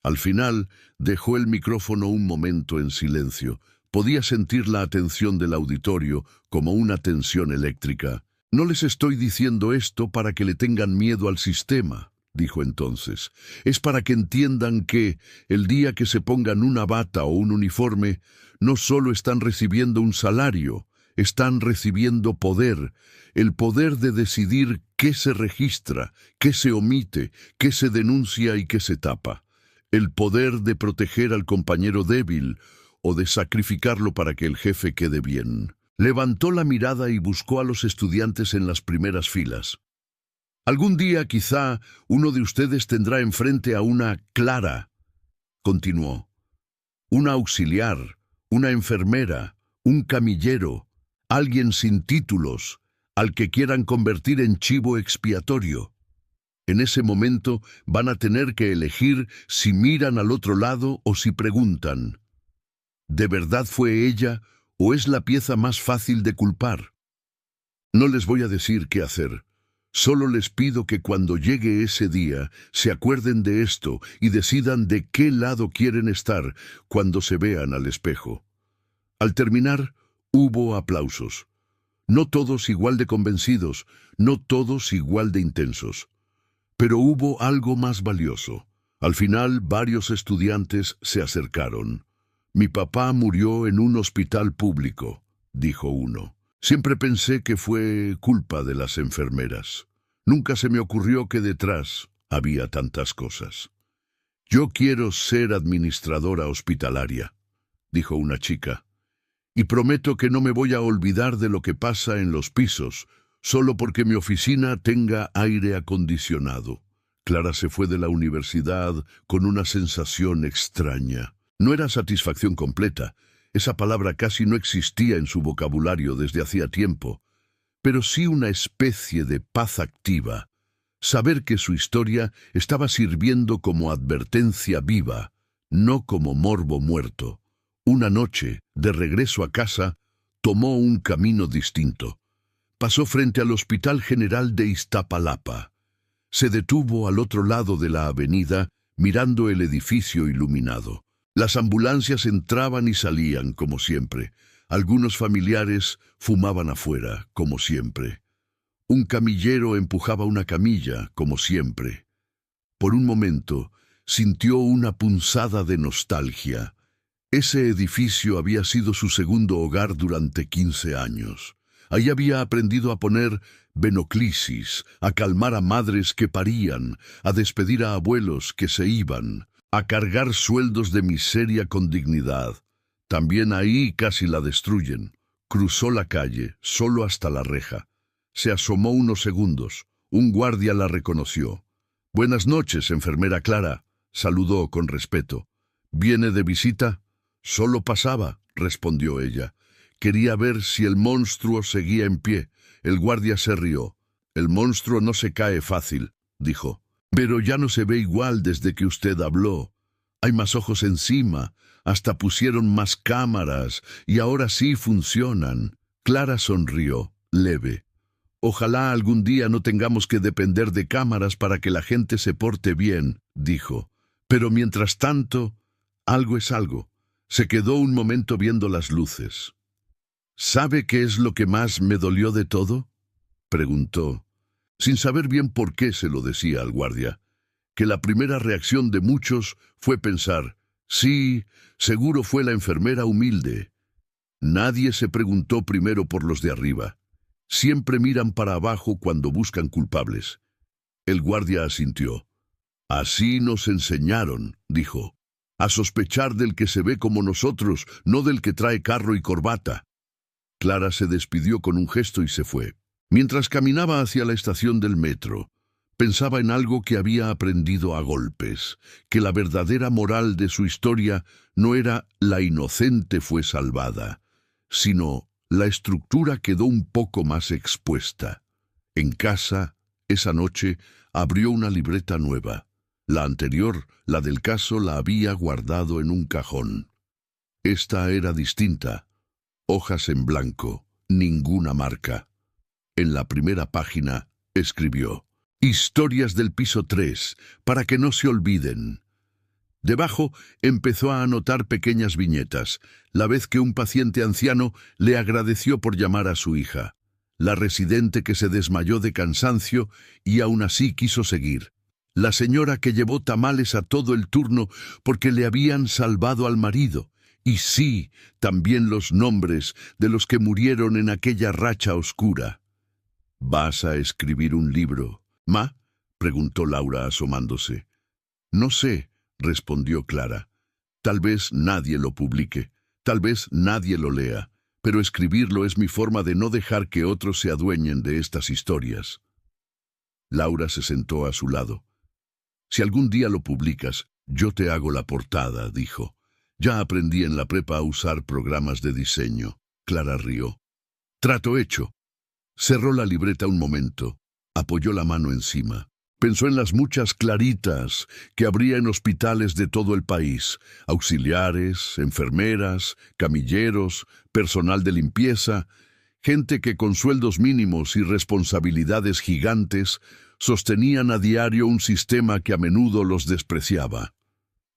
S1: Al final, dejó el micrófono un momento en silencio. Podía sentir la atención del auditorio como una tensión eléctrica. «No les estoy diciendo esto para que le tengan miedo al sistema», dijo entonces. «Es para que entiendan que, el día que se pongan una bata o un uniforme, no solo están recibiendo un salario, están recibiendo poder, el poder de decidir qué se registra, qué se omite, qué se denuncia y qué se tapa, el poder de proteger al compañero débil o de sacrificarlo para que el jefe quede bien». Levantó la mirada y buscó a los estudiantes en las primeras filas. «Algún día, quizá, uno de ustedes tendrá enfrente a una Clara», continuó. «Una auxiliar, una enfermera, un camillero, alguien sin títulos, al que quieran convertir en chivo expiatorio. En ese momento van a tener que elegir si miran al otro lado o si preguntan, ¿de verdad fue ella o es la pieza más fácil de culpar? No les voy a decir qué hacer. Solo les pido que cuando llegue ese día se acuerden de esto y decidan de qué lado quieren estar cuando se vean al espejo». Al terminar, hubo aplausos. No todos igual de convencidos, no todos igual de intensos. Pero hubo algo más valioso. Al final, varios estudiantes se acercaron. «Mi papá murió en un hospital público», dijo uno. «Siempre pensé que fue culpa de las enfermeras. Nunca se me ocurrió que detrás había tantas cosas». «Yo quiero ser administradora hospitalaria», dijo una chica. «Y prometo que no me voy a olvidar de lo que pasa en los pisos, solo porque mi oficina tenga aire acondicionado». Clara se fue de la universidad con una sensación extraña. No era satisfacción completa, esa palabra casi no existía en su vocabulario desde hacía tiempo, pero sí una especie de paz activa, saber que su historia estaba sirviendo como advertencia viva, no como morbo muerto. Una noche, de regreso a casa, tomó un camino distinto. Pasó frente al Hospital General de Iztapalapa. Se detuvo al otro lado de la avenida, mirando el edificio iluminado. Las ambulancias entraban y salían, como siempre. Algunos familiares fumaban afuera, como siempre. Un camillero empujaba una camilla, como siempre. Por un momento, sintió una punzada de nostalgia. Ese edificio había sido su segundo hogar durante 15 años. Ahí había aprendido a poner venoclisis, a calmar a madres que parían, a despedir a abuelos que se iban, a cargar sueldos de miseria con dignidad. También ahí casi la destruyen. Cruzó la calle, solo hasta la reja. Se asomó unos segundos. Un guardia la reconoció. «Buenas noches, enfermera Clara», saludó con respeto. «¿Viene de visita?» «Solo pasaba», respondió ella. Quería ver si el monstruo seguía en pie. El guardia se rió. «El monstruo no se cae fácil», dijo. «Pero ya no se ve igual desde que usted habló. Hay más ojos encima, hasta pusieron más cámaras, y ahora sí funcionan». Clara sonrió, leve. «Ojalá algún día no tengamos que depender de cámaras para que la gente se porte bien», dijo. «Pero mientras tanto, algo es algo». Se quedó un momento viendo las luces. «¿Sabe qué es lo que más me dolió de todo?», preguntó, sin saber bien por qué se lo decía al guardia. Que la primera reacción de muchos fue pensar, sí, seguro fue la enfermera humilde. Nadie se preguntó primero por los de arriba. Siempre miran para abajo cuando buscan culpables. El guardia asintió. «Así nos enseñaron», dijo, «a sospechar del que se ve como nosotros, no del que trae carro y corbata». Clara se despidió con un gesto y se fue. Mientras caminaba hacia la estación del metro, pensaba en algo que había aprendido a golpes, que la verdadera moral de su historia no era «la inocente fue salvada», sino la estructura quedó un poco más expuesta. En casa, esa noche, abrió una libreta nueva. La anterior, la del caso, la había guardado en un cajón. Esta era distinta. Hojas en blanco, ninguna marca. En la primera página escribió: Historias del piso 3, para que no se olviden. Debajo empezó a anotar pequeñas viñetas, la vez que un paciente anciano le agradeció por llamar a su hija, la residente que se desmayó de cansancio y aún así quiso seguir, la señora que llevó tamales a todo el turno porque le habían salvado al marido, y sí, también los nombres de los que murieron en aquella racha oscura. ¿Vas a escribir un libro, Ma? Preguntó Laura asomándose. No sé, respondió Clara. Tal vez nadie lo publique, tal vez nadie lo lea, pero escribirlo es mi forma de no dejar que otros se adueñen de estas historias. Laura se sentó a su lado. Si algún día lo publicas, yo te hago la portada, dijo. Ya aprendí en la prepa a usar programas de diseño. Clara rió. Trato hecho. Cerró la libreta un momento, apoyó la mano encima. Pensó en las muchas Claritas que habría en hospitales de todo el país, auxiliares, enfermeras, camilleros, personal de limpieza, gente que con sueldos mínimos y responsabilidades gigantes sostenían a diario un sistema que a menudo los despreciaba.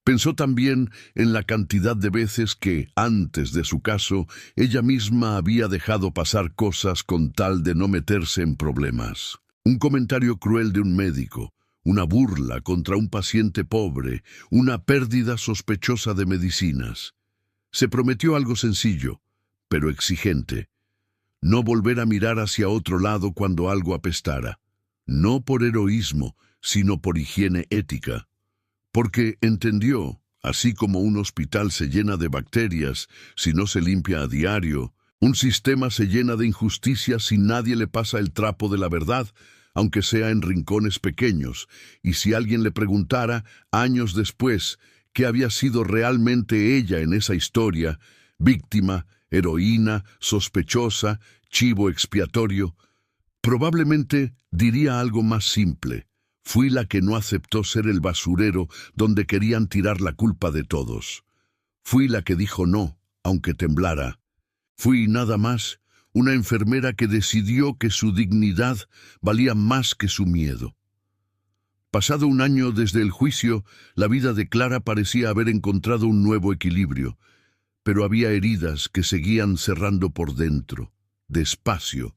S1: Pensó también en la cantidad de veces que, antes de su caso, ella misma había dejado pasar cosas con tal de no meterse en problemas. Un comentario cruel de un médico, una burla contra un paciente pobre, una pérdida sospechosa de medicinas. Se prometió algo sencillo, pero exigente. No volver a mirar hacia otro lado cuando algo apestara. No por heroísmo, sino por higiene ética. Porque entendió, así como un hospital se llena de bacterias si no se limpia a diario, un sistema se llena de injusticias si nadie le pasa el trapo de la verdad, aunque sea en rincones pequeños, y si alguien le preguntara, años después, qué había sido realmente ella en esa historia, víctima, heroína, sospechosa, chivo expiatorio, probablemente diría algo más simple. Fui la que no aceptó ser el basurero donde querían tirar la culpa de todos. Fui la que dijo no, aunque temblara. Fui nada más una enfermera que decidió que su dignidad valía más que su miedo. Pasado un año desde el juicio, la vida de Clara parecía haber encontrado un nuevo equilibrio, pero había heridas que seguían cerrando por dentro, despacio,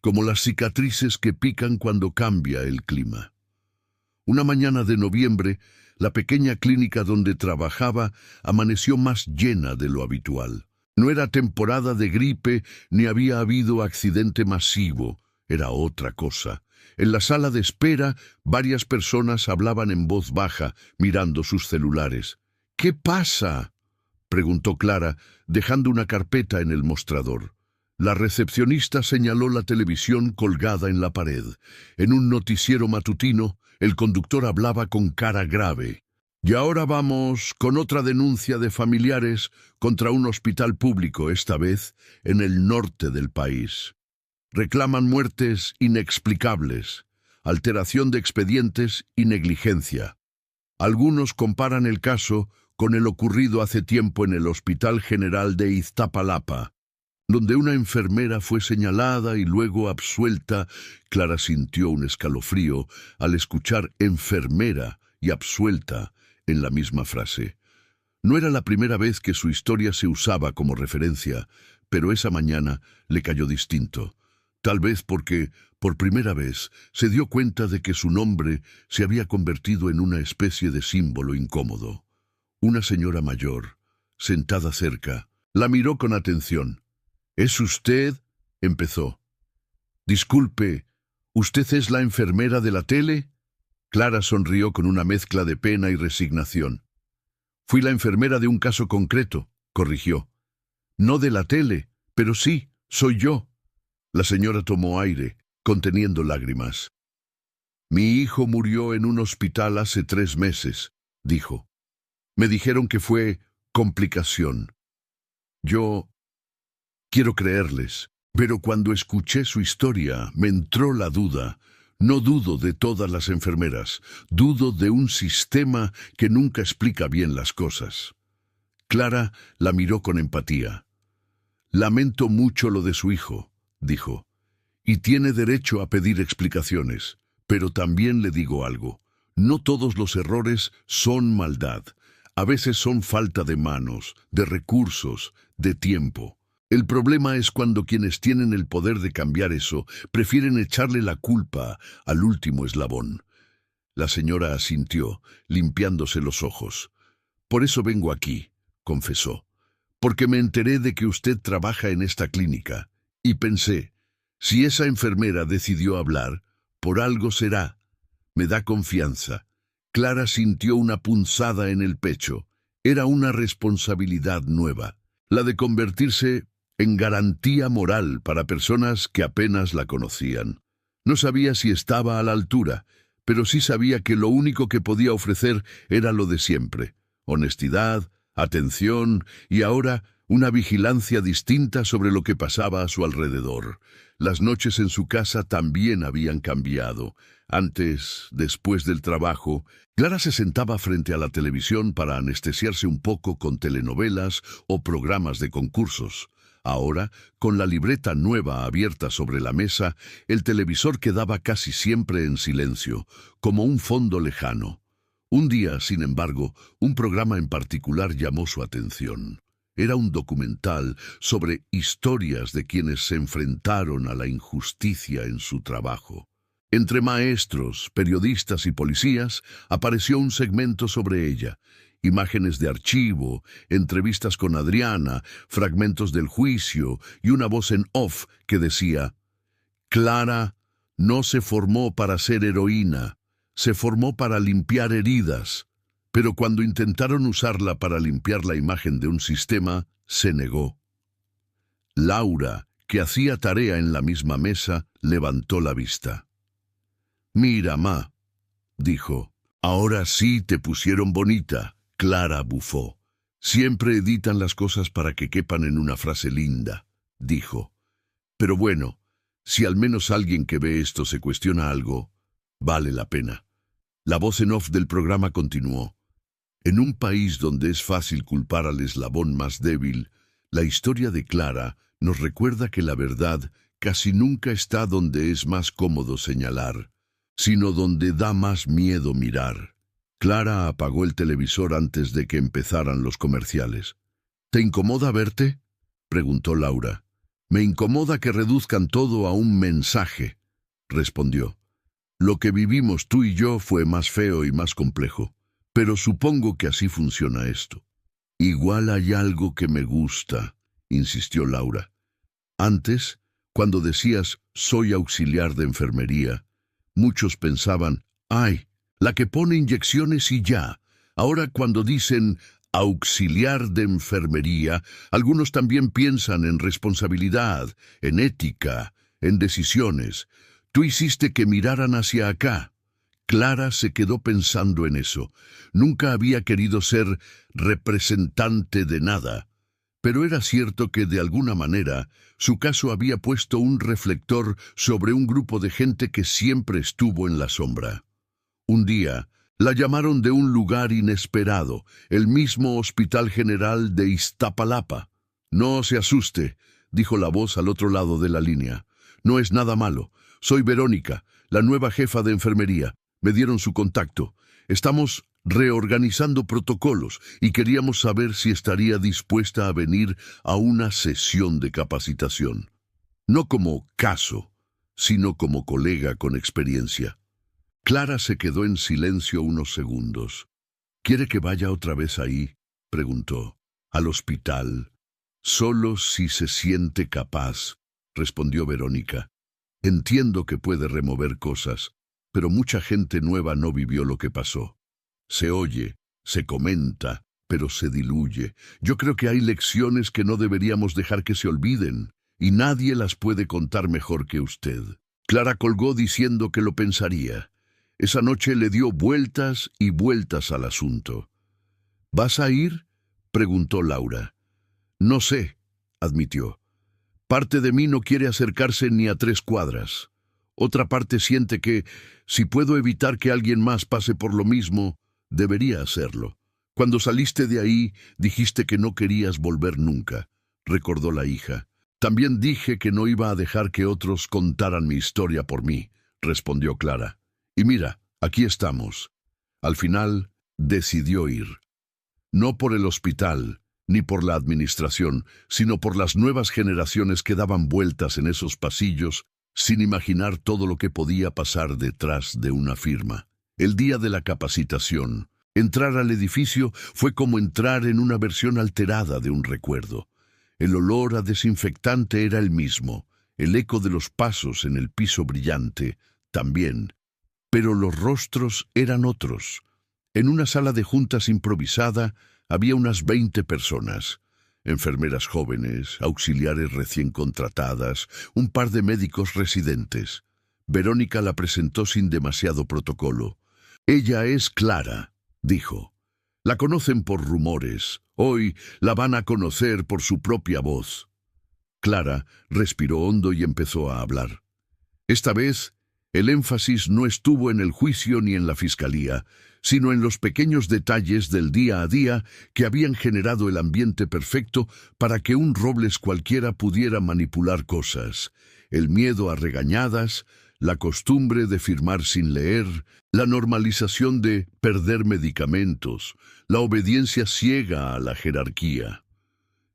S1: como las cicatrices que pican cuando cambia el clima. Una mañana de noviembre, la pequeña clínica donde trabajaba amaneció más llena de lo habitual. No era temporada de gripe ni había habido accidente masivo, era otra cosa. En la sala de espera, varias personas hablaban en voz baja, mirando sus celulares. ¿Qué pasa?, preguntó Clara, dejando una carpeta en el mostrador. La recepcionista señaló la televisión colgada en la pared. En un noticiero matutino, el conductor hablaba con cara grave. Y ahora vamos con otra denuncia de familiares contra un hospital público, esta vez en el norte del país. Reclaman muertes inexplicables, alteración de expedientes y negligencia. Algunos comparan el caso con el ocurrido hace tiempo en el Hospital General de Iztapalapa, donde una enfermera fue señalada y luego absuelta. Clara sintió un escalofrío al escuchar enfermera y absuelta en la misma frase. No era la primera vez que su historia se usaba como referencia, pero esa mañana le cayó distinto. Tal vez porque, por primera vez, se dio cuenta de que su nombre se había convertido en una especie de símbolo incómodo. Una señora mayor, sentada cerca, la miró con atención. «¿Es usted?», empezó. «Disculpe, ¿usted es la enfermera de la tele?». Clara sonrió con una mezcla de pena y resignación. «Fui la enfermera de un caso concreto», corrigió. «No de la tele, pero sí, soy yo». La señora tomó aire, conteniendo lágrimas. «Mi hijo murió en un hospital hace 3 meses», dijo. «Me dijeron que fue complicación. Yo quiero creerles, pero cuando escuché su historia me entró la duda. No dudo de todas las enfermeras, dudo de un sistema que nunca explica bien las cosas. Clara la miró con empatía. Lamento mucho lo de su hijo, dijo, y tiene derecho a pedir explicaciones, pero también le digo algo. No todos los errores son maldad. A veces son falta de manos, de recursos, de tiempo. El problema es cuando quienes tienen el poder de cambiar eso prefieren echarle la culpa al último eslabón. La señora asintió, limpiándose los ojos. Por eso vengo aquí, confesó, porque me enteré de que usted trabaja en esta clínica, y pensé, si esa enfermera decidió hablar, por algo será. Me da confianza. Clara sintió una punzada en el pecho. Era una responsabilidad nueva, la de convertirse en garantía moral para personas que apenas la conocían. No sabía si estaba a la altura, pero sí sabía que lo único que podía ofrecer era lo de siempre: honestidad, atención y ahora una vigilancia distinta sobre lo que pasaba a su alrededor. Las noches en su casa también habían cambiado. Antes, después del trabajo, Clara se sentaba frente a la televisión para anestesiarse un poco con telenovelas o programas de concursos. Ahora, con la libreta nueva abierta sobre la mesa, el televisor quedaba casi siempre en silencio, como un fondo lejano. Un día, sin embargo, un programa en particular llamó su atención. Era un documental sobre historias de quienes se enfrentaron a la injusticia en su trabajo. Entre maestros, periodistas y policías apareció un segmento sobre ella. Imágenes de archivo, entrevistas con Adriana, fragmentos del juicio y una voz en off que decía: Clara no se formó para ser heroína, se formó para limpiar heridas. Pero cuando intentaron usarla para limpiar la imagen de un sistema, se negó. Laura, que hacía tarea en la misma mesa, levantó la vista. «Mira, ma», dijo, «ahora sí te pusieron bonita». Clara bufó. «Siempre editan las cosas para que quepan en una frase linda», dijo. «Pero bueno, si al menos alguien que ve esto se cuestiona algo, vale la pena». La voz en off del programa continuó. En un país donde es fácil culpar al eslabón más débil, la historia de Clara nos recuerda que la verdad casi nunca está donde es más cómodo señalar, sino donde da más miedo mirar. Clara apagó el televisor antes de que empezaran los comerciales. «¿Te incomoda verte?», preguntó Laura. «Me incomoda que reduzcan todo a un mensaje», respondió. «Lo que vivimos tú y yo fue más feo y más complejo. Pero supongo que así funciona esto». «Igual hay algo que me gusta», insistió Laura. «Antes, cuando decías soy auxiliar de enfermería, muchos pensaban, ¡ay, la que pone inyecciones y ya! Ahora cuando dicen auxiliar de enfermería, algunos también piensan en responsabilidad, en ética, en decisiones. Tú hiciste que miraran hacia acá». Clara se quedó pensando en eso. Nunca había querido ser representante de nada, pero era cierto que de alguna manera su caso había puesto un reflector sobre un grupo de gente que siempre estuvo en la sombra. Un día la llamaron de un lugar inesperado, el mismo Hospital General de Iztapalapa. «No se asuste», dijo la voz al otro lado de la línea. «No es nada malo. Soy Verónica, la nueva jefa de enfermería. Me dieron su contacto. Estamos reorganizando protocolos y queríamos saber si estaría dispuesta a venir a una sesión de capacitación. No como caso, sino como colega con experiencia». Clara se quedó en silencio unos segundos. «¿Quiere que vaya otra vez ahí?», preguntó. «¿Al hospital?» «Solo si se siente capaz», respondió Verónica. «Entiendo que puede remover cosas, pero mucha gente nueva no vivió lo que pasó. Se oye, se comenta, pero se diluye. Yo creo que hay lecciones que no deberíamos dejar que se olviden, y nadie las puede contar mejor que usted». Clara colgó diciendo que lo pensaría. Esa noche le dio vueltas y vueltas al asunto. «¿Vas a ir?», preguntó Laura. «No sé», admitió. «Parte de mí no quiere acercarse ni a 3 cuadras. Otra parte siente que, si puedo evitar que alguien más pase por lo mismo, debería hacerlo. Cuando saliste de ahí, dijiste que no querías volver nunca, recordó la hija. También dije que no iba a dejar que otros contaran mi historia por mí, respondió Clara. Y mira, aquí estamos. Al final, decidió ir. No por el hospital, ni por la administración, sino por las nuevas generaciones que daban vueltas en esos pasillos sin imaginar todo lo que podía pasar detrás de una firma. El día de la capacitación, entrar al edificio fue como entrar en una versión alterada de un recuerdo. El olor a desinfectante era el mismo, el eco de los pasos en el piso brillante también, pero los rostros eran otros. En una sala de juntas improvisada había unas 20 personas. Enfermeras jóvenes, auxiliares recién contratadas, un par de médicos residentes. Verónica la presentó sin demasiado protocolo. Ella es Clara, dijo. La conocen por rumores. Hoy la van a conocer por su propia voz. Clara respiró hondo y empezó a hablar. Esta vez, el énfasis no estuvo en el juicio ni en la fiscalía, sino en los pequeños detalles del día a día que habían generado el ambiente perfecto para que un Robles cualquiera pudiera manipular cosas. El miedo a regañadas, la costumbre de firmar sin leer, la normalización de perder medicamentos, la obediencia ciega a la jerarquía.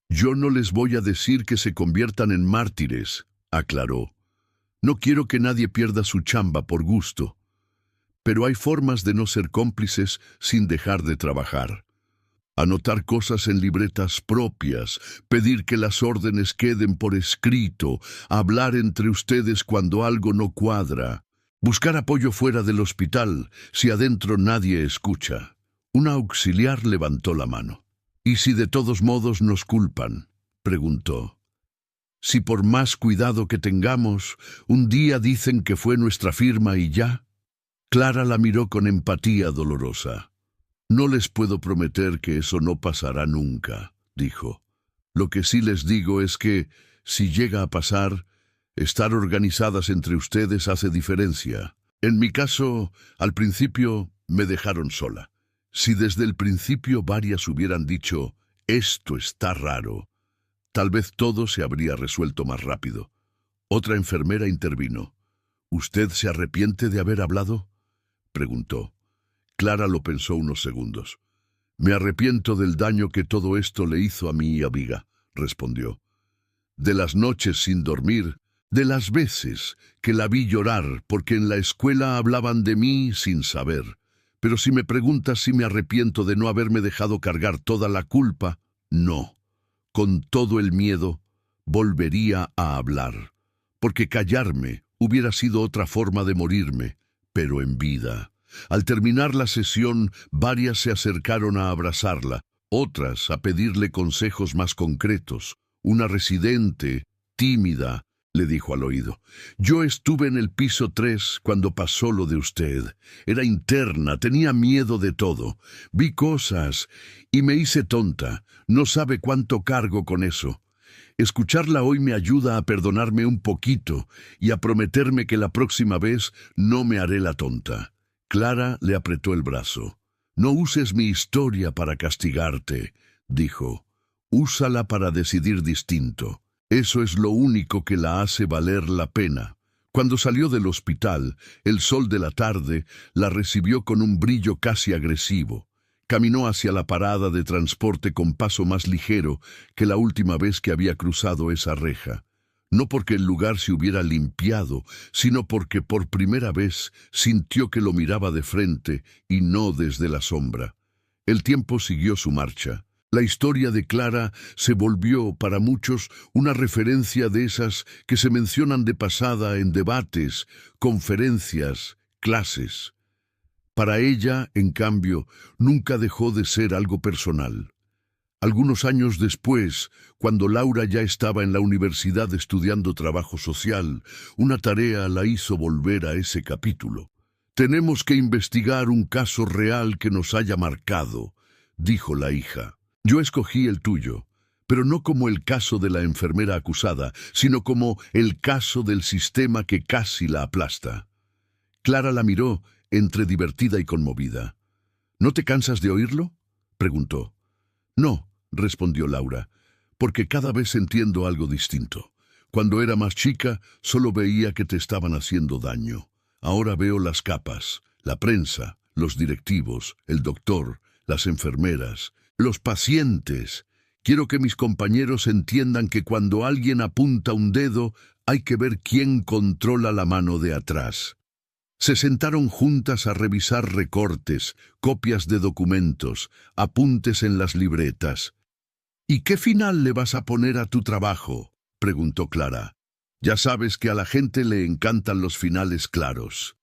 S1: Yo no les voy a decir que se conviertan en mártires, aclaró. No quiero que nadie pierda su chamba por gusto. Pero hay formas de no ser cómplices sin dejar de trabajar. Anotar cosas en libretas propias, pedir que las órdenes queden por escrito, hablar entre ustedes cuando algo no cuadra, buscar apoyo fuera del hospital si adentro nadie escucha. Una auxiliar levantó la mano. ¿Y si de todos modos nos culpan?, preguntó. Si por más cuidado que tengamos, un día dicen que fue nuestra firma y ya. Clara la miró con empatía dolorosa. No les puedo prometer que eso no pasará nunca, dijo. Lo que sí les digo es que, si llega a pasar, estar organizadas entre ustedes hace diferencia. En mi caso, al principio me dejaron sola. Si desde el principio varias hubieran dicho, esto está raro, tal vez todo se habría resuelto más rápido. Otra enfermera intervino. ¿Usted se arrepiente de haber hablado?, preguntó. Clara lo pensó unos segundos. Me arrepiento del daño que todo esto le hizo a mi amiga, respondió. De las noches sin dormir, de las veces que la vi llorar porque en la escuela hablaban de mí sin saber. Pero si me preguntas si me arrepiento de no haberme dejado cargar toda la culpa, no. Con todo el miedo, volvería a hablar, porque callarme hubiera sido otra forma de morirme, pero en vida. Al terminar la sesión, varias se acercaron a abrazarla, otras a pedirle consejos más concretos. Una residente, tímida, le dijo al oído. Yo estuve en el piso 3 cuando pasó lo de usted. Era interna, tenía miedo de todo. Vi cosas y me hice tonta. No sabe cuánto cargo con eso. Escucharla hoy me ayuda a perdonarme un poquito y a prometerme que la próxima vez no me haré la tonta. Clara le apretó el brazo. No uses mi historia para castigarte, dijo. Úsala para decidir distinto. Eso es lo único que la hace valer la pena. Cuando salió del hospital, el sol de la tarde la recibió con un brillo casi agresivo. Caminó hacia la parada de transporte con paso más ligero que la última vez que había cruzado esa reja. No porque el lugar se hubiera limpiado, sino porque por primera vez sintió que lo miraba de frente y no desde la sombra. El tiempo siguió su marcha. La historia de Clara se volvió, para muchos, una referencia de esas que se mencionan de pasada en debates, conferencias, clases. Para ella, en cambio, nunca dejó de ser algo personal. Algunos años después, cuando Laura ya estaba en la universidad estudiando trabajo social, una tarea la hizo volver a ese capítulo. Tenemos que investigar un caso real que nos haya marcado, dijo la hija. Yo escogí el tuyo, pero no como el caso de la enfermera acusada, sino como el caso del sistema que casi la aplasta. Clara la miró, entre divertida y conmovida. ¿No te cansas de oírlo?, preguntó. No, respondió Laura, porque cada vez entiendo algo distinto. Cuando era más chica, solo veía que te estaban haciendo daño. Ahora veo las capas, la prensa, los directivos, el doctor, las enfermeras, los pacientes. Quiero que mis compañeros entiendan que cuando alguien apunta un dedo, hay que ver quién controla la mano de atrás. Se sentaron juntas a revisar recortes, copias de documentos, apuntes en las libretas. ¿Y qué final le vas a poner a tu trabajo?, preguntó Clara. Ya sabes que a la gente le encantan los finales claros.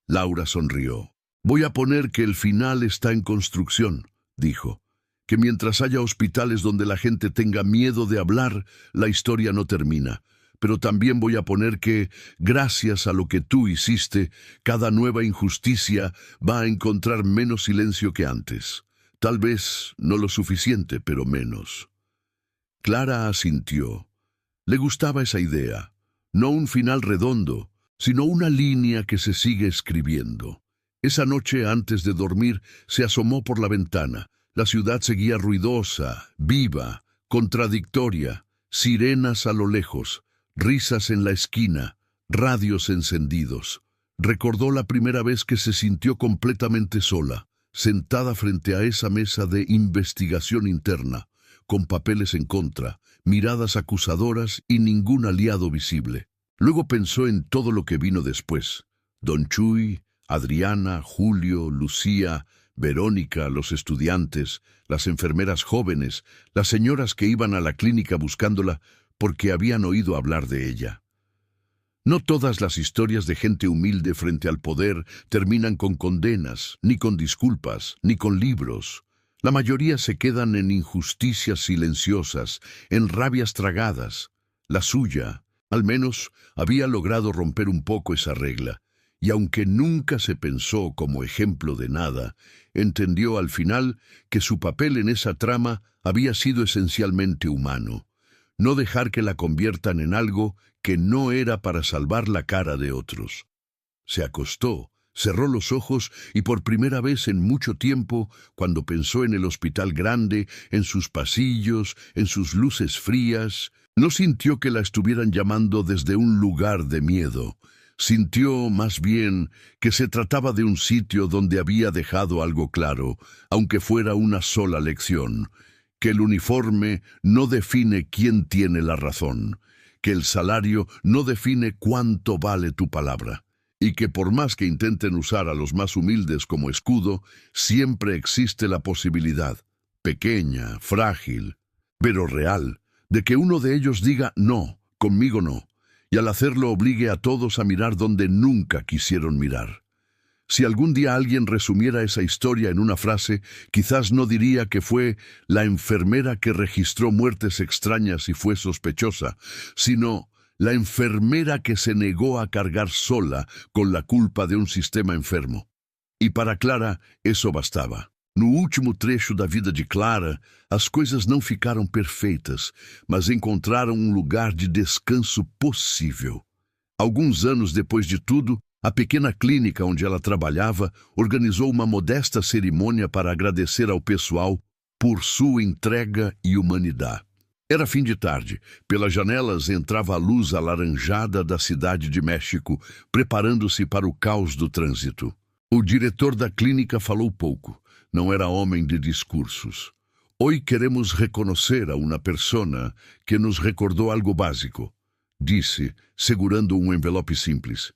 S1: Laura sonrió. Voy a poner que el final está en construcción, dijo. Que mientras haya hospitales donde la gente tenga miedo de hablar, la historia no termina. Pero también voy a poner que, gracias a lo que tú hiciste, cada nueva injusticia va a encontrar menos silencio que antes. Tal vez no lo suficiente, pero menos. Clara asintió. Le gustaba esa idea. No un final redondo, sino una línea que se sigue escribiendo. Esa noche, antes de dormir, se asomó por la ventana. La ciudad seguía ruidosa, viva, contradictoria, sirenas a lo lejos, risas en la esquina, radios encendidos. Recordó la primera vez que se sintió completamente sola, sentada frente a esa mesa de investigación interna, con papeles en contra, miradas acusadoras y ningún aliado visible. Luego pensó en todo lo que vino después. Don Chuy, Adriana, Julio, Lucía, Verónica, los estudiantes, las enfermeras jóvenes, las señoras que iban a la clínica buscándola porque habían oído hablar de ella. No todas las historias de gente humilde frente al poder terminan con condenas, ni con disculpas, ni con libros. La mayoría se quedan en injusticias silenciosas, en rabias tragadas. La suya, al menos, había logrado romper un poco esa regla, y aunque nunca se pensó como ejemplo de nada, entendió al final que su papel en esa trama había sido esencialmente humano. No dejar que la conviertan en algo que no era para salvar la cara de otros. Se acostó, cerró los ojos y por primera vez en mucho tiempo, cuando pensó en el hospital grande, en sus pasillos, en sus luces frías, no sintió que la estuvieran llamando desde un lugar de miedo. Sintió, más bien, que se trataba de un sitio donde había dejado algo claro, aunque fuera una sola lección, que el uniforme no define quién tiene la razón, que el salario no define cuánto vale tu palabra, y que por más que intenten usar a los más humildes como escudo, siempre existe la posibilidad, pequeña, frágil, pero real, de que uno de ellos diga no, conmigo no, y al hacerlo obligue a todos a mirar donde nunca quisieron mirar. Si algún día alguien resumiera esa historia en una frase, quizás no diría que fue la enfermera que registró muertes extrañas y fue sospechosa, sino la enfermera que se negó a cargar sola con la culpa de un sistema enfermo. E para Clara, isso bastava. No último trecho da vida de Clara, as coisas não ficaram perfeitas, mas encontraram um lugar de descanso possível. Alguns anos depois de tudo, a pequena clínica onde ela trabalhava organizou uma modesta cerimônia para agradecer ao pessoal por sua entrega e humanidade. Era fim de tarde. Pelas janelas entrava a luz alaranjada da cidade de México, preparando-se para o caos do trânsito. O diretor da clínica falou pouco. Não era homem de discursos. Hoy queremos reconocer a uma persona que nos recordou algo básico, disse, segurando um envelope simples.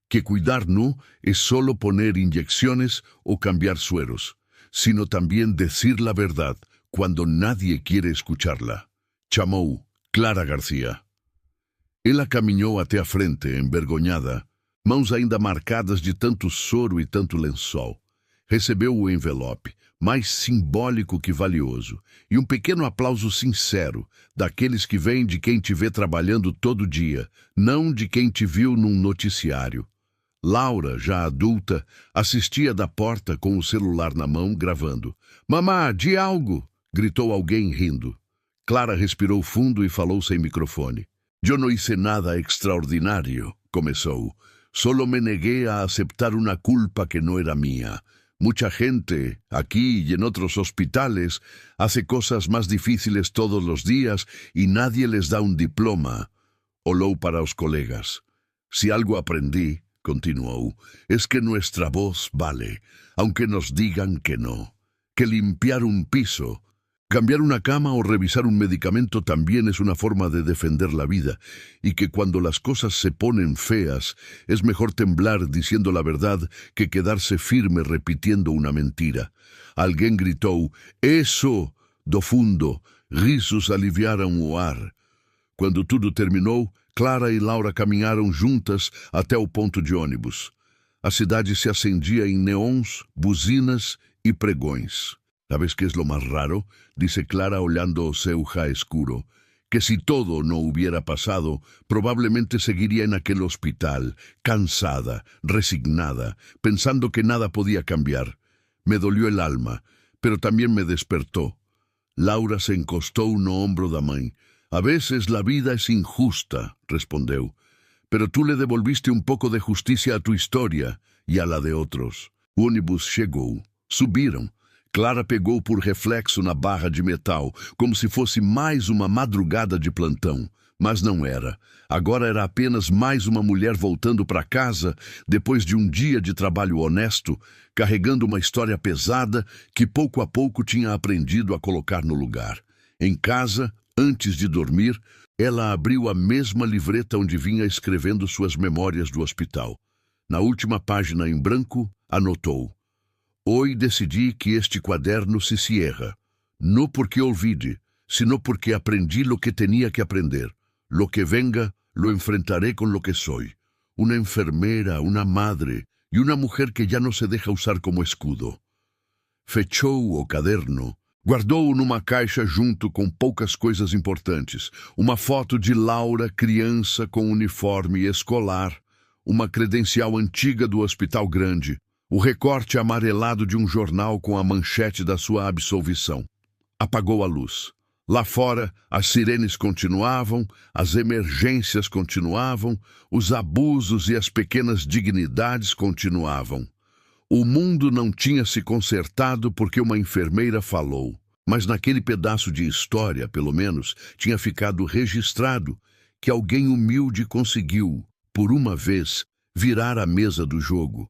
S1: Que cuidar no es solo poner inyecciones o cambiar sueros, sino también decir la verdad cuando nadie quiere escucharla. Chamou Clara Garcia. Ela caminhou até a frente, envergonhada, mãos ainda marcadas de tanto soro e tanto lençol. Recebeu o envelope, mais simbólico que valioso, e um pequeno aplauso sincero, daqueles que vêm de quem te vê trabalhando todo dia, não de quem te viu num noticiário. Laura, já adulta, assistia da porta com o celular na mão, gravando. «Mamá, di algo!» gritou alguém rindo. Clara respirou fundo e falou sem microfone. Eu não hice nada extraordinário, começou. Solo me negué a aceptar una culpa que no era mía. Mucha gente, aquí y en otros hospitales, hace cosas más difíciles todos los días y nadie les da un diploma. Olou para os colegas. Si algo aprendí, continuó, es que nuestra voz vale, aunque nos digan que no. Que limpiar un piso, cambiar una cama o revisar un medicamento también es una forma de defender la vida, y que cuando las cosas se ponen feas, es mejor temblar diciendo la verdad que quedarse firme repitiendo una mentira. Alguien gritó, «Eso!» do fundo, risos aliviaram o ar. Quando tudo terminou, Clara e Laura caminharam juntas até o ponto de ônibus. A cidade se acendia em neons, buzinas e pregões. ¿Sabes qué es lo más raro? Dice Clara olhando o céu já escuro. Que si todo no hubiera pasado, probablemente seguiría en aquel hospital, cansada, resignada, pensando que nada podía cambiar. Me dolió el alma, pero también me despertó. Laura se encostou no ombro da mãe. A veces la vida es injusta, respondeu. Pero tú le devolviste un poco de justicia a tu historia y a la de otros. O ônibus chegou. Subiram. Clara pegou por reflexo na barra de metal, como se fosse mais uma madrugada de plantão. Mas não era. Agora era apenas mais uma mulher voltando para casa, depois de um dia de trabalho honesto, carregando uma história pesada que pouco a pouco tinha aprendido a colocar no lugar. Em casa, antes de dormir, ela abriu a mesma livreta onde vinha escrevendo suas memórias do hospital. Na última página em branco, anotou: Hoy decidí que este cuaderno se cierra, no porque olvide, sino porque aprendí lo que tenía que aprender. Lo que venga, lo enfrentaré con lo que soy. Una enfermera, una madre y una mujer que ya no se deja usar como escudo. Fechou o caderno, guardou-o numa caixa junto com poucas coisas importantes. Uma foto de Laura, criança com uniforme escolar, uma credencial antiga do Hospital Grande, o recorte amarelado de um jornal com a manchete da sua absolvição. Apagou a luz. Lá fora, as sirenes continuavam, as emergências continuavam, os abusos e as pequenas dignidades continuavam. O mundo não tinha se consertado porque uma enfermeira falou, mas naquele pedaço de história, pelo menos, tinha ficado registrado que alguém humilde conseguiu, por uma vez, virar a mesa do jogo.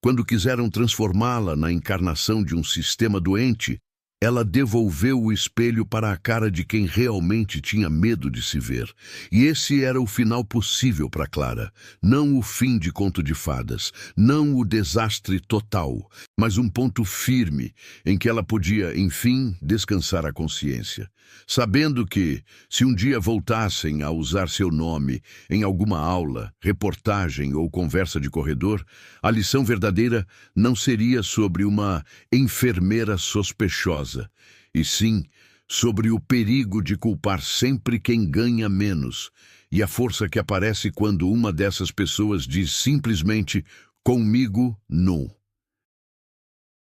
S1: Quando quiseram transformá-la na encarnação de um sistema doente, ela devolveu o espelho para a cara de quem realmente tinha medo de se ver. E esse era o final possível para Clara. Não o fim de conto de fadas, não o desastre total, mas um ponto firme em que ela podia, enfim, descansar a consciência. Sabendo que, se um dia voltassem a usar seu nome em alguma aula, reportagem ou conversa de corredor, a lição verdadeira não seria sobre uma enfermeira sospechosa, e sim sobre o perigo de culpar sempre quem ganha menos, e a força que aparece quando uma dessas pessoas diz simplesmente: comigo, não.